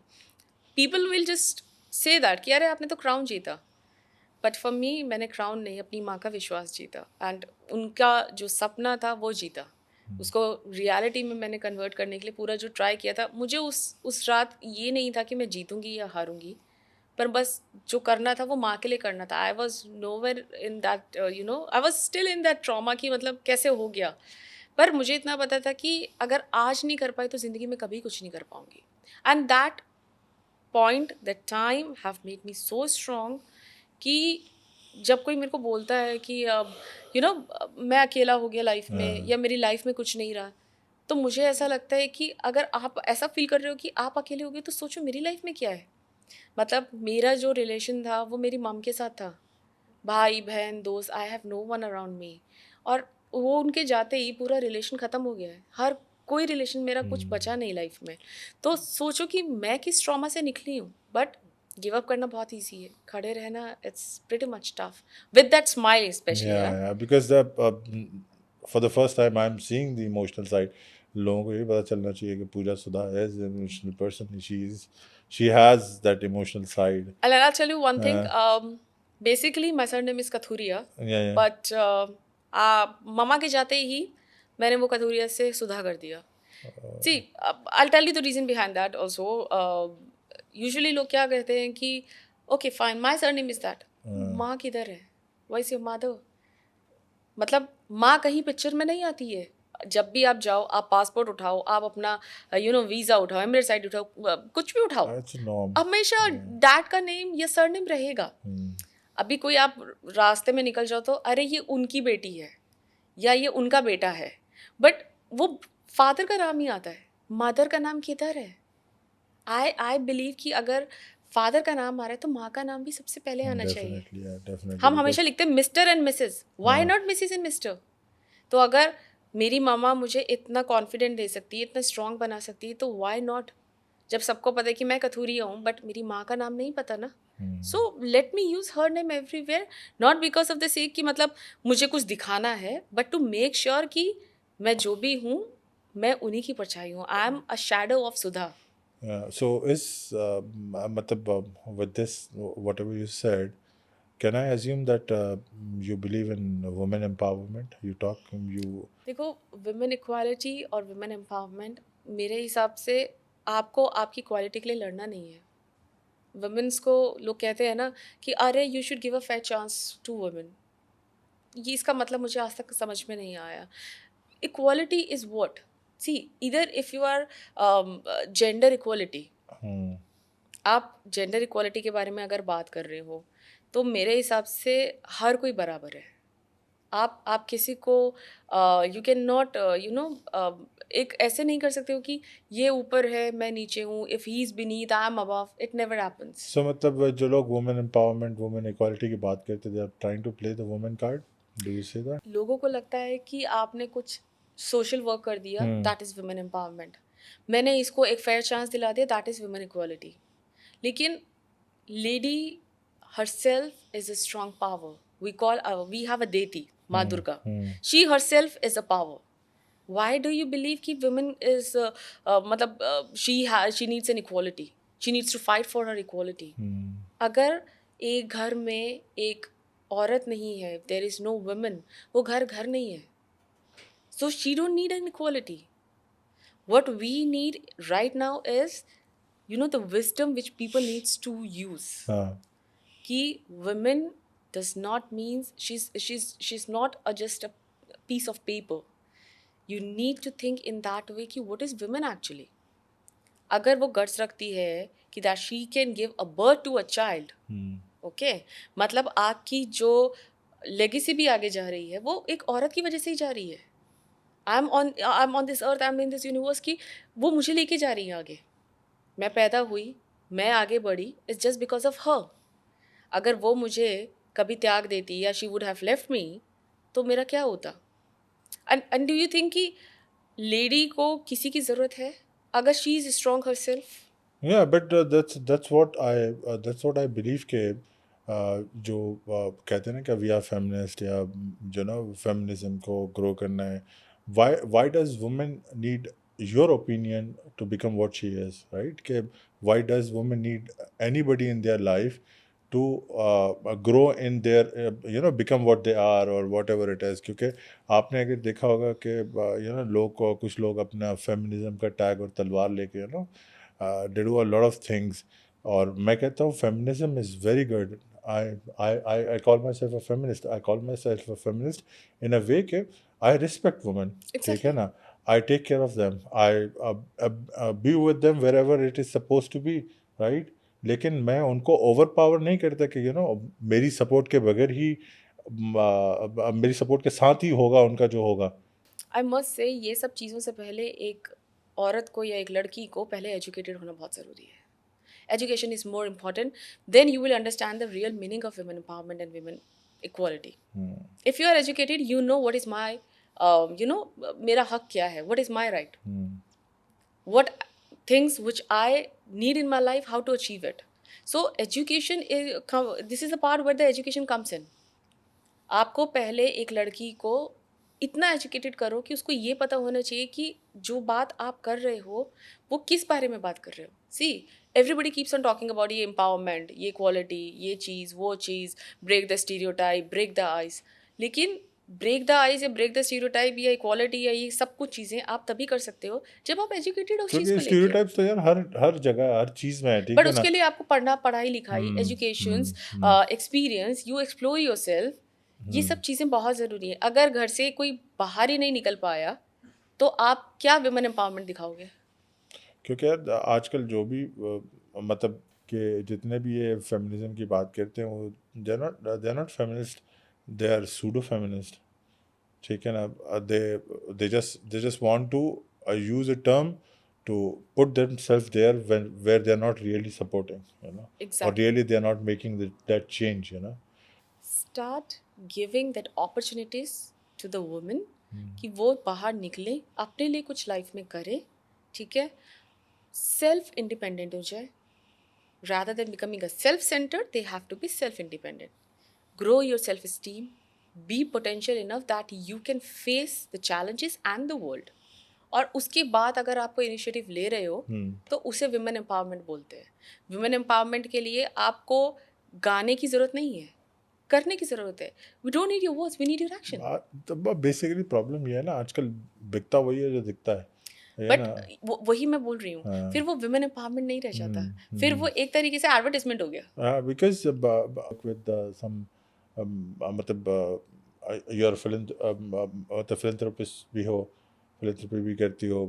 People will just say that कि अरे आपने तो क्राउन जीता, बट फॉर मी मैंने क्राउन नहीं, अपनी माँ का विश्वास जीता एंड उनका जो सपना था वो जीता। उसको रियलिटी में मैंने कन्वर्ट करने के लिए पूरा जो ट्राई किया था। मुझे उस रात ये नहीं था कि मैं जीतूंगी या हारूंगी, पर बस जो करना था वो माँ के लिए करना था। I was nowhere in that I was still in that trauma कि मतलब कैसे हो गया। पर मुझे इतना पता था कि अगर आज नहीं कर पाई तो ज़िंदगी में कभी कुछ नहीं कर पाऊंगी। And that point, that time have made me so strong कि जब कोई मेरे को बोलता है कि मैं अकेला हो गया लाइफ में या मेरी लाइफ में कुछ नहीं रहा, तो मुझे ऐसा लगता है कि अगर आप ऐसा फील कर रहे हो कि आप अकेले हो गए, तो सोचो मेरी लाइफ में क्या है। मतलब मेरा जो रिलेशन था वो मेरी मम के साथ था, भाई बहन दोस्त, I have no one around me. और वो उनके जाते ही पूरा रिलेशन ख़त्म हो गया है, हर कोई रिलेशन मेरा कुछ बचा नहीं लाइफ में। तो सोचो कि मैं किस ट्रॉमा से निकली हूँ। बट गिव अप करना बहुत ईजी है, खड़े रहना it's pretty much tough with that smile specially. Yeah, because for the first time I'm seeing the emotional side. लोगों को ये पता चलना चाहिए कि पूजा सुधा is an emotional person. She has that emotional side. And I'll tell you one thing. Uh, Basically, my surname is Kathuria, yeah, but mama के जाते ही मैंने वो कथूरिया से सुधा कर दिया। See, I'll tell you the reason behind that also. Usually लोग क्या कहते हैं कि okay fine, my surname is that. माँ किधर है? Why is your mother? मतलब माँ कहीं पिक्चर में नहीं आती है। जब भी आप जाओ, आप पासपोर्ट उठाओ, आप अपना वीज़ा उठाओ, एमिरेट्स आईडी उठाओ, कुछ भी उठाओ, it's a norm. हमेशा डैड का नेम या सरनेम रहेगा। अभी कोई आप रास्ते में निकल जाओ तो अरे ये उनकी बेटी है या ये उनका बेटा है, बट वो फादर का नाम ही आता है, मदर का नाम किधर है? आई बिलीव कि अगर फादर का नाम आ रहा है तो माँ का नाम भी सबसे पहले आना चाहिए। Definitely, yeah, definitely. हम Because हमेशा लिखते हैं mister and Mrs, why not Mrs and mister? तो अगर मेरी मामा मुझे इतना कॉन्फिडेंट दे सकती है, इतना स्ट्रांग बना सकती है, तो व्हाई नॉट? जब सबको पता है कि मैं कथूरिया हूँ बट मेरी माँ का नाम नहीं पता ना, so let me use her name everywhere, not because of the sake कि मतलब मुझे कुछ दिखाना है, बट टू मेक श्योर कि मैं जो भी हूँ मैं उन्हीं की परछाई हूँ। आई am a shadow of Sudha. so is matlab, with this whatever you said, can I assume that you believe in women empowerment? You देखो, वुमेन इक्वालिटी और वुमेन एम्पावरमेंट मेरे हिसाब से आपको आपकी क्वालिटी के लिए लड़ना नहीं है। वुमेन्स को लोग कहते हैं ना कि अरे you should give a fair chance to women, ये इसका मतलब मुझे आज तक समझ में नहीं आया। Equality is what? सी, इधर if you are gender equality, hmm. आप जेंडर इक्वालिटी के बारे में अगर बात कर रहे हो तो मेरे हिसाब से हर कोई बराबर है। आप किसी को यू कैन नॉट एक ऐसे नहीं कर सकते हो कि ये ऊपर है मैं नीचे हूँ, if he is beneath I am above, it never happens. So मतलब जो लोग वुमेन एम्पावरमेंट वुमेन इक्वालिटी की बात करते हैं, they are trying to play the woman card. Do you say that? लोगों को लगता है कि आपने कुछ सोशल वर्क कर दिया, दैट इज़ वुमेन एम्पावरमेंट। मैंने इसको एक फेयर चांस दिला दिया, दैट इज़ वुमेन इक्वालिटी। लेकिन lady herself is a strong power. We have a deity, Ma Durga. She herself is a power. Why do you believe कि women is मतलब she needs an equality. She needs to fight for her equality. अगर एक घर में एक औरत नहीं है, there is no women, वो घर नहीं है. So she don't need an equality. What we need right now is, the wisdom which people needs to use. कि women does not means she's not just a piece of paper. You need to think in that way कि what is women actually. अगर वो guts रखती है कि that she can give a birth to a child, okay, मतलब आपकी जो legacy भी आगे जा रही है, वो एक औरत की वजह से ही जा रही है। I am on this earth, I am in this universe की वो मुझे लेके जा रही है आगे। मैं पैदा हुई, मैं आगे बढ़ी, इट्स जस्ट बिकॉज ऑफ हर। अगर वो मुझे कभी त्याग देती या she would have left me, तो मेरा क्या होता? एंड डू यू थिंक कि लेडी को किसी की ज़रूरत है अगर she is strong her self? Yeah, but that's what I believe के जो कहते हैं ना कि वी आर फेमिनिस्ट या जो ना फेमिनिज्म को ग्रो करना है, why does women need your opinion to become what she is, right? कि why does women need anybody in their life to grow in their become what they are or whatever it is? क्योंकि आपने अगर देखा होगा कि कुछ लोग अपना फेमिनिज्म का टैग और तलवार लेके they do a lot of things. और मैं कहता हूँ feminism is very good. I call myself a feminist. I call myself a feminist in a way कि I respect women. ठीक है ना? I take care of them. I be with them wherever it is supposed to be, right? लेकिन मैं उनको overpower नहीं करता कि मेरी support के बगैर ही मेरी support के साथ ही होगा उनका जो होगा. आई मस्ट से ये सब चीज़ों से पहले एक औरत को या एक लड़की को पहले एजुकेटेड होना बहुत ज़रूरी है। Education is more important, then you will understand the real meaning of women empowerment and women equality. If you are educated, you know what is my मेरा हक क्या है, what is my right, what things which I need in my life, how to achieve it. So education is, this is the part where the education comes in. आपको पहले एक लड़की को इतना एजुकेटेड करो कि उसको ये पता होना चाहिए कि जो बात आप कर रहे हो वो किस बारे में बात कर रहे हो। See everybody keeps on talking about ये एम्पावरमेंट, ये क्वालिटी, ये चीज़, वो चीज़, break the stereotype, break the eyes. लेकिन ब्रेक द आइज या ब्रेक द स्टीरियोटाइप या इक्वालिटी या ये सब कुछ चीज़ें आप तभी कर सकते हो जब आप एजुकेटेड हो उस चीज़ क्योंकि को लेके। स्टीरियोटाइप्स तो यार हर जगह हर चीज़ में है, ठीक बट है ना? उसके लिए आपको पढ़ना, पढ़ाई लिखाई, educations, experience, you explore yourself, ये सब चीज़ें बहुत ज़रूरी है। अगर घर से कोई बाहर ही नहीं निकल पाया तो आप क्या वुमेन एम्पावरमेंट दिखाओगे? क्योंकि यार आजकल जो भी मतलब कि जितने भी ये फेमिनिज्म की बात करते हैं वो they are not feminist, they are pseudo feminist, ठीक है ना? They just want to use a term to put themselves there where they are not really supporting, or Exactly. really they are not making that change, Start giving that opportunities to the women कि वो बाहर निकले, अपने लिए कुछ life में करे, ठीक है, सेल्फ इंडिपेंडेंट हो जाए। rather than becoming a self-centered, they have to be self-independent. Grow your self-esteem, be potential enough that you can face the challenges and the world. और उसके बाद अगर आप कोई इनिशिएटिव ले रहे हो तो उसे विमेन एम्पावरमेंट बोलते हैं। विमेन एम्पावरमेंट के लिए आपको गाने की ज़रूरत नहीं है, करने की ज़रूरत है। We don't need your words, we need your action. तो बेसिकली प्रॉब्लम ये है ना, आजकल बिकता वही है जो दिखता है, बट वही मैं बोल रही हूँ, फिर वो विमेन एम्पावरमेंट नहीं रह जाता, फिर वो एक तरीके से एडवर्टाइजमेंट हो गया। बिकॉज विद सम मतलब यू आर फिलैंथ्रोपिस्ट भी हो, philanthropy भी करती हो,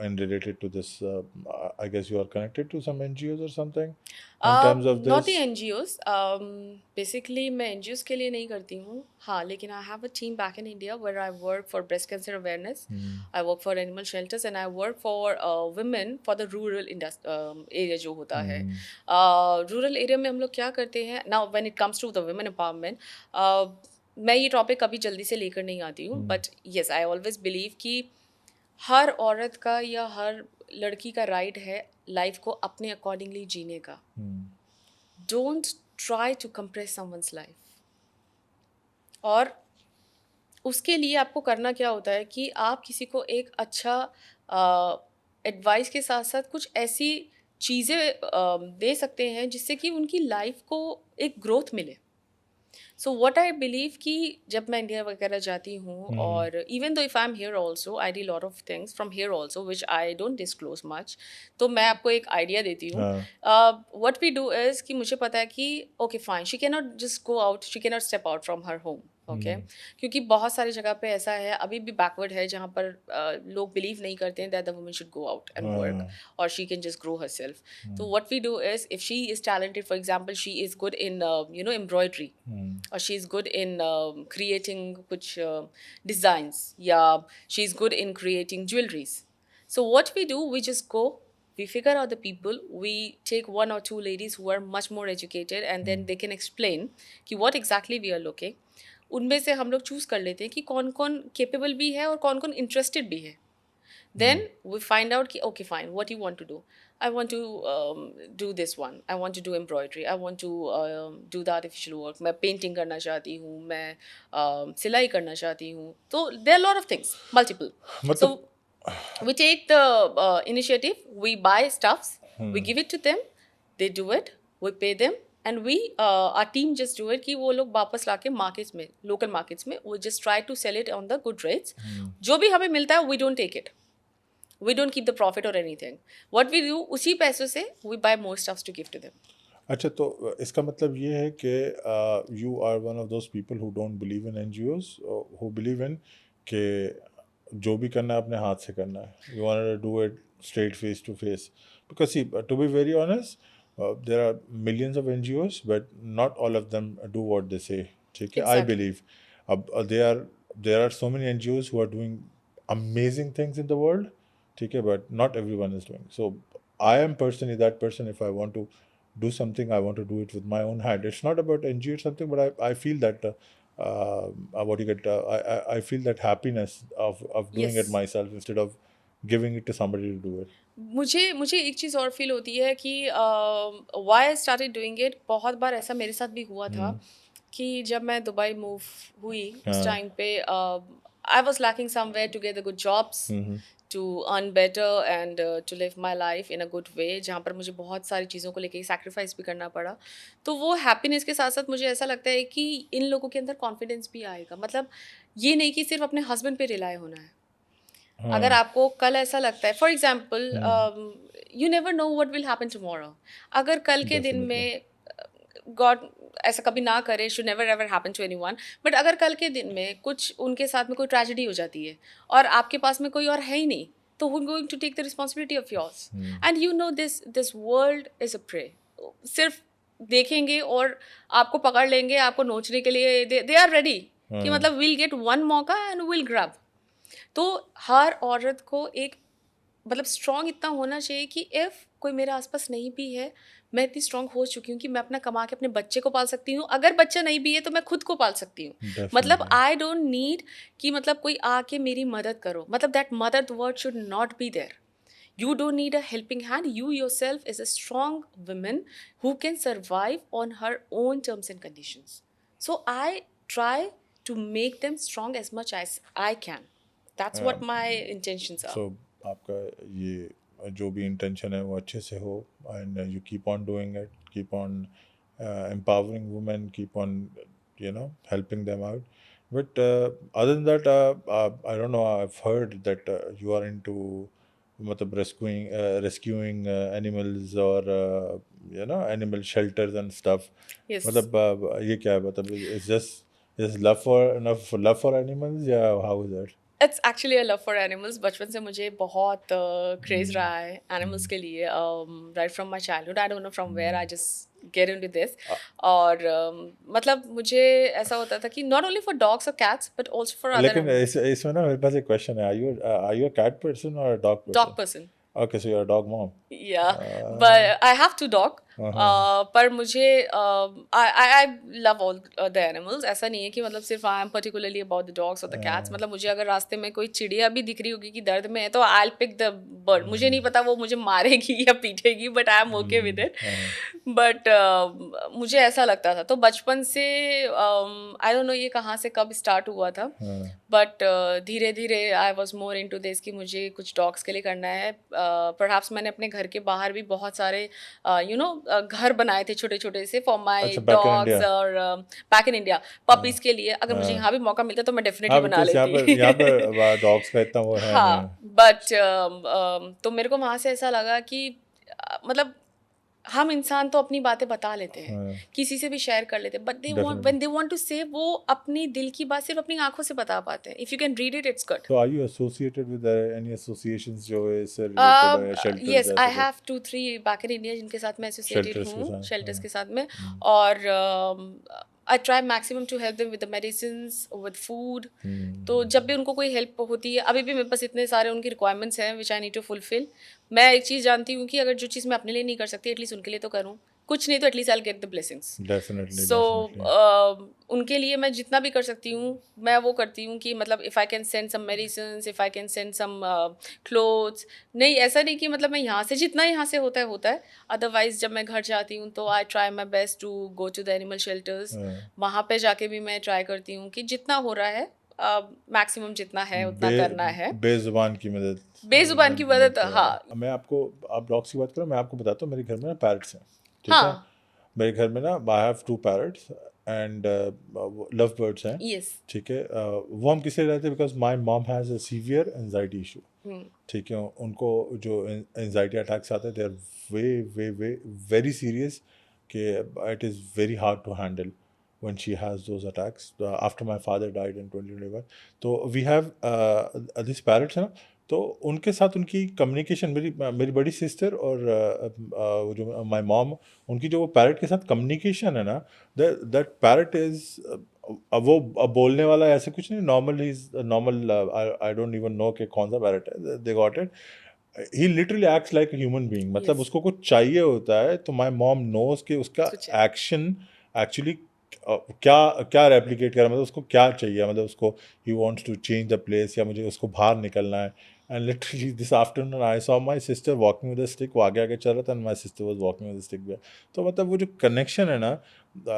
and related to this, I guess you are connected to some NGOs or something in terms of this? Not the NGOs. Basically मैं NGOs के लिए नहीं करती हूँ, हाँ, लेकिन I have a team back in India where I work for breast cancer awareness, I work for animal shelters and I work for women for the rural area जो होता है। Rural area में हम लोग क्या करते हैं, now when it comes to the women empowerment, मैं ये टॉपिक कभी जल्दी से लेकर नहीं आती हूँ, but yes I always believe कि हर औरत का या हर लड़की का राइट है लाइफ को अपने अकॉर्डिंगली जीने का। Don't try to compress someone's life. और उसके लिए आपको करना क्या होता है कि आप किसी को एक अच्छा एडवाइस के साथ साथ कुछ ऐसी चीज़ें दे सकते हैं जिससे कि उनकी लाइफ को एक ग्रोथ मिले। सो व्हाट आई बिलीव कि जब मैं इंडिया वगैरह जाती हूँ और even though if I am here also I D lot of things from here also which I don't disclose much, तो मैं आपको एक आइडिया देती हूँ। व्हाट वी डू इज़ कि मुझे पता है कि okay fine, she can not just go out, she can not step out from her home, okay क्योंकि बहुत सारी जगह पे ऐसा है, अभी भी बैकवर्ड है, जहाँ पर लोग बिलीव नहीं करते हैं that the woman should go out and work और she can just grow herself. तो what we do is, if she is talented, for example she is good in embroidery, or she's good in creating कुछ designs, या she's good in creating jewelries. So what we do, we just go, we figure out the people, we take one or two ladies who are much more educated and then they can explain कि what exactly we are looking. उनमें से हम लोग choose कर लेते हैं कि कौन कौन केपेबल भी है और कौन कौन इंटरेस्टेड भी है. Then we find out कि okay fine, what you want to do. I want to do this one. I want to do embroidery. I want to do the artificial work. मैं painting करना चाहती हूँ, मैं सिलाई करना चाहती हूँ. तो there are a lot of things, multiple. So we take the initiative. We buy stuffs. We give it to them. They do it. We pay them. And we, our team just do it कि वो लोग वापस लाके markets में, local markets में, we just try to sell it on the good rates. जो भी हमें मिलता है, we don't take it. We don't keep the profit or anything. What we do, उसी पैसों से we buy more stuffs to give to them. अच्छा, तो इसका मतलब ये है कि you are one of those people who don't believe in NGOs, who believe in कि जो भी करना है अपने हाथ से करना है. You want to do it straight face to face. Because see, to be very honest, there are millions of NGOs, but not all of them do what they say. ठीक है, I believe. There are so many NGOs who are doing amazing things in the world. ठीक है, but not everyone is doing. So I am personally that person. If I want to do something, I want to do it with my own hand. It's not about NGO or something, but I feel that what you get. I feel that happiness of doing it myself instead of giving it to somebody to do it. मुझे एक चीज़ और feel होती है कि why I started doing it. बहुत बार ऐसा मेरे साथ भी हुआ था कि जब मैं दुबई मूव हुई उस टाइम पे I was lacking somewhere to get the good jobs, to earn better and to live my life in a good way, जहाँ पर मुझे बहुत सारी चीज़ों को लेके सैक्रिफाइस भी करना पड़ा. तो वो हैप्पीनेस के साथ साथ मुझे ऐसा लगता है कि इन लोगों के अंदर कॉन्फिडेंस भी आएगा. मतलब ये नहीं कि सिर्फ अपने हस्बैंड पे रिलाई होना है. अगर आपको कल ऐसा लगता है, for example, you never know what will happen tomorrow. अगर कल के दिन में गॉड ऐसा कभी ना करे, should never ever happen to anyone, but अगर कल के दिन में कुछ उनके साथ में कोई ट्रेजेडी हो जाती है और आपके पास में कोई और है ही नहीं, तो who going to take the responsibility of yours. And you know this world is a prey. सिर्फ देखेंगे और आपको पकड़ लेंगे, आपको नोचने के लिए दे आर रेडी कि मतलब विल गेट वन मौका एंड विल ग्रैब. तो हर औरत को एक मतलब स्ट्रॉन्ग इतना होना चाहिए कि इफ़ कोई मेरे आसपास नहीं भी है, मैं इतनी स्ट्रॉन्ग हो चुकी हूँ कि मैं अपना कमा के अपने बच्चे को पाल सकती हूँ. अगर बच्चा नहीं भी है तो मैं खुद को पाल सकती हूँ. मतलब आई डोंट नीड कि मतलब कोई आके मेरी मदद करो. मतलब दैट मदद word should not be there. You don't need a helping hand. You yourself is a strong woman who can survive on her own terms and conditions. So I try to make them strong as much as I can. That's what my intentions are. So आपका ये जो भी intention है वो अच्छे से हो, and you keep on doing it, keep on empowering women, keep on helping them out. But other than that, I don't know. I've heard that you are into मतलब rescuing animals or animal shelters and stuff. Yes. मतलब ये क्या है? मतलब it's just love for animals, या how is that? It's actually a love for animals. बचपन से मुझे बहुत क्रेज रहा है एनिमल्स के लिए. Right from my childhood, I don't know from where I just get into this. और मतलब मुझे ऐसा होता था कि नॉट ओनली फॉर डॉग्स और cats but also for other. लेकिन इसमें ना मेरे पास एक क्वेश्चन है. Are you a cat person or a dog person? Dog person. Okay, so you're a dog mom. Yeah, but I have two dog. पर मुझे I love all the animals. ऐसा नहीं है कि मतलब सिर्फ I am particularly about the dogs or the cats. मतलब मुझे अगर रास्ते में कोई चिड़िया भी दिख रही होगी कि दर्द में है तो I'll pick the bird. मुझे नहीं पता वो मुझे मारेगी या पीटेगी, but I am okay with it. But मुझे ऐसा लगता था. तो बचपन से I don't know ये कहाँ से कब स्टार्ट हुआ था, but धीरे धीरे I was more into this कि मुझे कुछ डॉग्स के लिए करना है. Perhaps मैंने अपने घर के बाहर भी बहुत सारे घर बनाए थे छोटे छोटे से फॉर माई डॉग्स और बैक इन इंडिया पपीज के लिए. अगर मुझे यहाँ भी मौका मिलता तो मैं डेफिनेटली बना लेती. यहाँ पर डॉग्स का इतना वो है. हाँ, बट तो मेरे को वहाँ से ऐसा लगा कि मतलब हम इंसान तो अपनी बातें बता लेते हैं, हाँ, किसी से भी शेयर कर लेते हैं, but they want definitely. When they want to say, वो अपनी दिल की बात सिर्फ अपनी आंखों से बता पाते हैं. If you can read it, it's good. So are you associated with any associations जो इससे related है या shelters यस, ऐसा आई कुछ? हैव 2-3 बैक इन इंडिया जिनके साथ मैं एसोसिएटेड Shelters के हूँ, साथ, शेल्टर्स हाँ. के साथ में. और I try maximum to help them with the medicines, with food. तो जब भी उनको कोई हेल्प होती है, अभी भी मेरे पास इतने सारे उनकी रिक्वायरमेंट्स हैं which I need to fulfil. मैं एक चीज़ जानती हूँ कि अगर जो चीज़ मैं अपने लिए नहीं कर सकती, एटलीस्ट उनके लिए तो करूँ. कुछ नहीं तो at least I will get the blessings. Definitely, so definitely. उनके लिए मैं जितना भी कर सकती हूँ, मैं वो करती हूँ कि मतलब if I can send some medicines, if I can send some clothes. नहीं, ऐसा नहीं कि मतलब मैं यहाँ से, जितना यहाँ से होता है होता है. अदरवाइज जब मैं घर जाती हूँ तो I try my best to go to the animal shelters. हाँ. वहाँ पे जाके भी मैं ट्राई करती हूँ कि जितना हो रहा है, मैक्सिमम जितना है उतना करना है. बेजुबान की मदद. बेजुबान की मदद, हाँ. मैं आपको, आप डॉग्स की बात करो, मैं आपको बताता हूँ. मेरे घर में ना पैरट्स हैं, ठीक है. हाँ. मेरे घर में ना I have 2 parrots and love birds हैं, यस. ठीक है. वो हम किससे रहते हैं, because my mom has a severe anxiety issue, ठीक है. उनको जो एनजाइटी अटैक्स आते हैं, they are way way way very serious, कि it is very hard to handle when she has those attacks after my father died in 2021. तो we have this parrots है ना, तो उनके साथ उनकी कम्युनिकेशन, मेरी बड़ी सिस्टर और वो जो माई मॉम, उनकी जो वो पैरट के साथ कम्युनिकेशन है ना, दैट पैरट इज, वो बोलने वाला ऐसे कुछ नहीं, normal is normal. I don't even know कि कौन सा पैरट है, they got it. He literally acts like a human being. मतलब Yes. उसको कुछ चाहिए होता है तो माई मॉम नोज कि उसका कुछ है. एक्शन एक्चुअली क्या क्या रेप्लिकेट करा, मतलब उसको क्या चाहिए, मतलब उसको ही wants to change the place, या मुझे उसको बाहर निकलना है. And literally this afternoon I saw my sister walking with a stick. वो आगे आगे चल रहा था and my sister was walking with a stick. तो मतलब वो जो कनेक्शन है ना,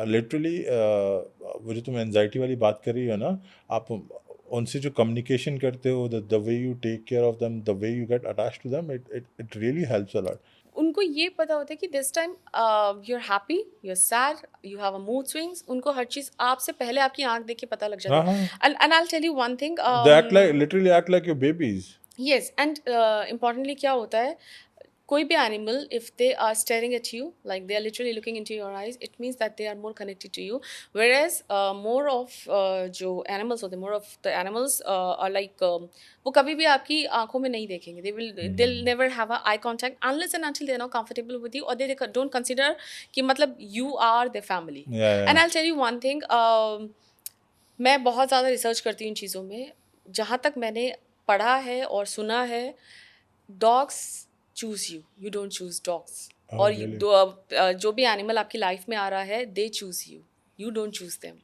लिटरली वो जो तुम एनजाइटी वाली बात कर रही हो ना, आप उनसे जो कम्युनिकेशन करते हो, the way you take care of them, the way you get attached to them, it really helps a lot. उनको ये पता होता है कि this time you are happy, you are sad, you have a mood swings. उनको हर चीज़ आपसे पहले आपकी आंख देख के पता लग जाता हाँ है. हाँ. And I will tell you one thing. They act like, literally act like your babies. Yes, and importantly क्या होता है, कोई भी animal, if they are staring at you, like they are literally looking into your eyes, it means that they are more connected to you. Whereas more of जो animals होते हैं, more of the animals are like, वो कभी भी आपकी आंखों में नहीं देखेंगे. They never have a eye contact unless and until they are not comfortable with you, और दे डोंट कंसिडर कि मतलब you are the family. Yeah, and yeah. I tell you one thing, मैं बहुत ज़्यादा रिसर्च करती हूँ इन चीज़ों में. जहाँ तक मैंने पढ़ा है और सुना है, dogs choose you, you don't choose dogs. Oh, और really? जो भी एनिमल आपकी लाइफ में आ रहा है, they choose you, you don't choose them.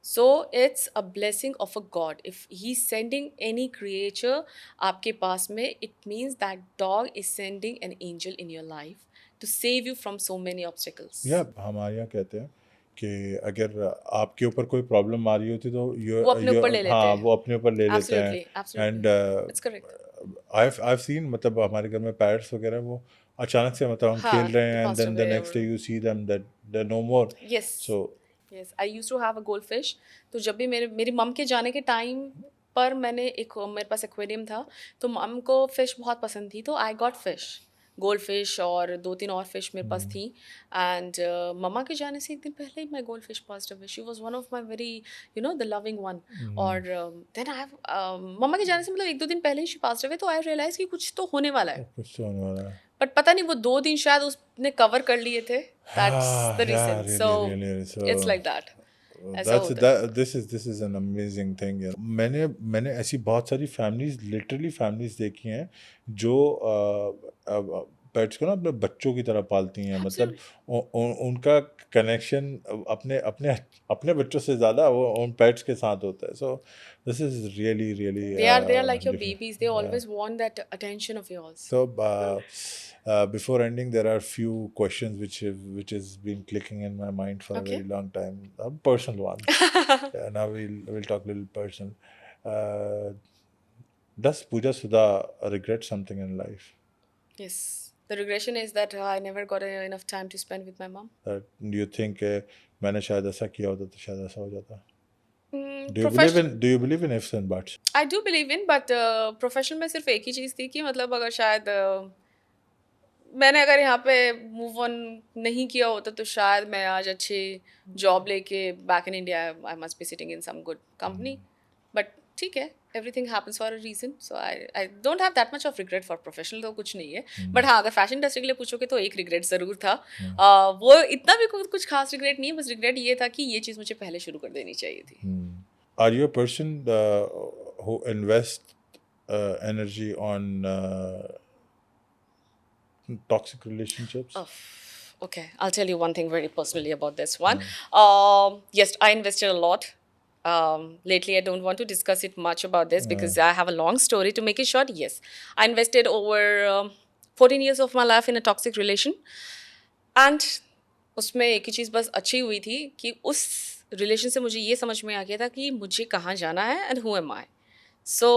So it's a blessing of a god if he is sending any creature आपके पास में. It means that dog is sending an angel in your life to save you from so many obstacles. या हमारे यहाँ कहते हैं कि अगर आपके ऊपर कोई प्रॉब्लम आ रही होती तो वो अपने ऊपर ले लेते हाँ, हैं. वो अपने ऊपर ले लेते हैं. Absolutely, absolutely. And It's correct. I've seen, मतलब हमारे घर में पैरट्स वगैरह, वो अचानक से, मतलब हम हाँ, खेल रहे हैं and passed then the away next day or- you see them that they are no more. Yes. So Yes, I used to have a goldfish. तो जब भी मेरी मम के जाने के टाइम पर मेरे पास एक्वेरियम था, तो मम को फिश बहुत पसंद थी, तो I got fish, gold fish और 2-3 और फिश मेरे पास थी. एंड मम्मा के जाने से एक दिन पहले ही my gold fish passed away. She was one of my very the loving one. और देन आई मम्मा के जाने से मतलब 1-2 दिन पहले ही शी पास्ड अवे, तो आई रियलाइज कि कुछ तो होने वाला है. कुछ तो होने वाला है. बट पता नहीं वो 2 दिन शायद उसने कवर कर लिए थे. That's the Yeah, reason. So really. So it's like that. ऐसा होता है. this is an amazing thing. मैंने ऐसी बहुत सारी लिटरली फैमिलीज देखी हैं जो पेट्स को ना अपने बच्चों की तरह पालती हैं. मतलब उनका कनेक्शन अपने अपने अपने बच्चों से ज़्यादा वो उन पेट्स के साथ होता है. So this is really They are like your babies. They always want that attention of yours. So before ending, there are few questions which has been clicking in my mind for a Okay. very long time. Personal ones. Now we'll talk a little personal. Does Pooja Sudha regret something in life? Yes. The regression is that I never got enough time to spend with my mom. Do you think मैंने शायद ऐसा किया होता तो शायद ऐसा हो जाता? Do you believe in ifs and buts? I do believe in, but professional में सिर्फ एक ही चीज़ थी कि मतलब अगर शायद मैंने अगर यहाँ पे मूव ऑन नहीं किया होता तो शायद मैं आज अच्छी जॉब लेके back in India I must be sitting in some good company but ठीक है everything happens for a reason so I don't have that much of regret for professional तो कुछ नहीं है बट हाँ अगर फैशन इंडस्ट्री के लिए पूछोगे तो एक रिग्रेट ज़रूर था वो इतना भी कुछ खास रिग्रेट नहीं है बस रिग्रेट ये था कि ये चीज़ मुझे पहले शुरू कर देनी चाहिए थी Are you a person who invests energy on toxic relationships? Okay, I'll tell you one thing very personally about this one. Yes, I invested a lot. Lately, I don't want to discuss it much about this because I have a long story. To make it short, yes, I invested over 14 years of my life in a toxic relation. And उसमें एक ही चीज़ बस अच्छी हुई थी कि उस relation से मुझे ये समझ में आ गया था कि मुझे कहाँ जाना है एंड हु एम आई सो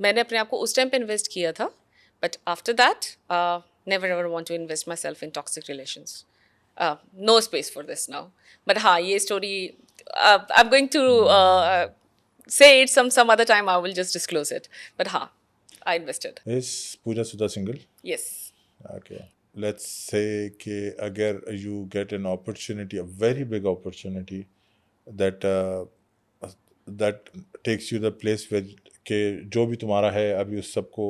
मैंने अपने आप को उस टाइम पे इन्वेस्ट किया था but after that never ever want to invest myself in toxic relations no space for this now but हाँ ये story I am going to say it some other time I will just disclose it but हाँ I invested Is Pooja Sudha single? yes Okay. Let's say कि अगर you get an opportunity, a very big opportunity that that takes you the place where कि जो भी तुम्हारा है अभी उस सबको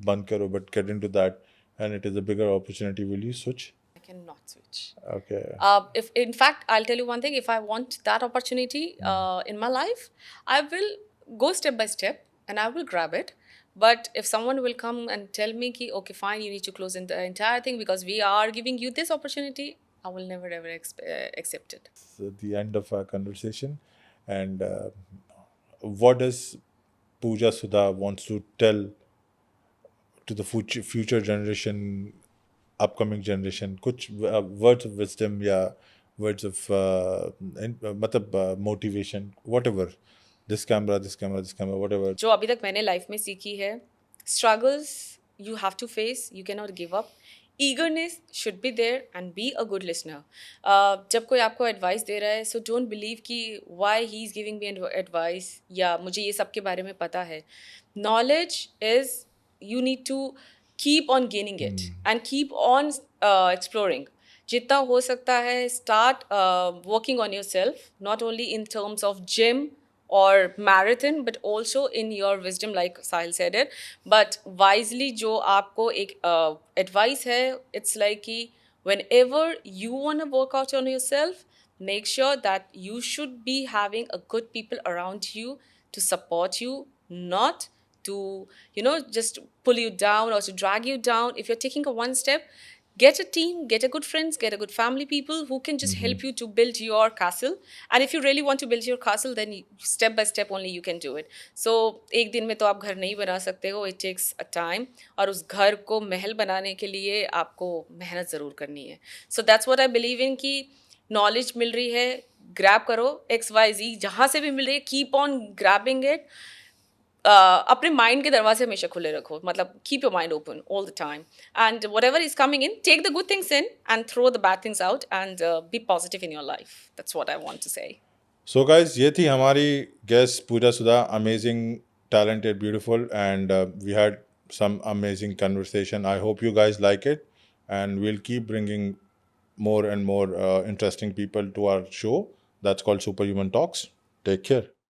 बंद करो but get into that and it is a bigger opportunity, will you switch? I cannot switch. Okay. If in fact, I'll tell you one thing. If I want that opportunity in my life, I will go step by step and I will grab it. But if someone will come and tell me, ki, okay, fine, you need to close in the entire thing because we are giving you this opportunity, I will never ever accept it. So the end of our conversation. And what does Pooja Sudha wants to tell to the future generation, upcoming generation? कुछ words of wisdom या words of मतलब motivation, whatever. This camera, whatever. जो अभी तक मैंने life में सीखी है struggles you have to face, you cannot give up. Eagerness should be there and be a good listener. जब कोई आपको एडवाइस दे रहा है so don't believe कि why he is giving me advice या मुझे ये सब के बारे में पता है. Knowledge is you need to keep on gaining it and keep on exploring. जितना हो सकता है start working on yourself, not only in terms of gym or marathon but also in your wisdom like Sahil said it but wisely जो आपको एक advice है it's like कि whenever you want to work out on yourself make sure that you should be having a good people around you to support you not to just pull you down or to drag you down. If you're taking a one step, get a team, get a good friends, get a good family people who can just help you to build your castle. And if you really want to build your castle, then step by step only you can do it. So एक दिन में तो आप घर नहीं बना सकते हो, it takes a time. और उस घर को महल बनाने के लिए आपको मेहनत ज़रूर करनी है. So that's what I believe in कि knowledge मिल रही है, grab करो, XYZ जहाँ से भी मिल रही है, keep on grabbing it. अपने माइंड के दरवाजे हमेशा खुले रखो मतलब keep your mind open all the time and whatever is coming in take the good things in and throw the bad things out and be positive in your life that's what I want to say So guys, ये थी हमारी guest Pooja Sudha, amazing, talented, beautiful, and we had some amazing conversation. I hope you guys like it, and we'll keep bringing more and more interesting people to our show. That's called Superhuman Talks. Take care.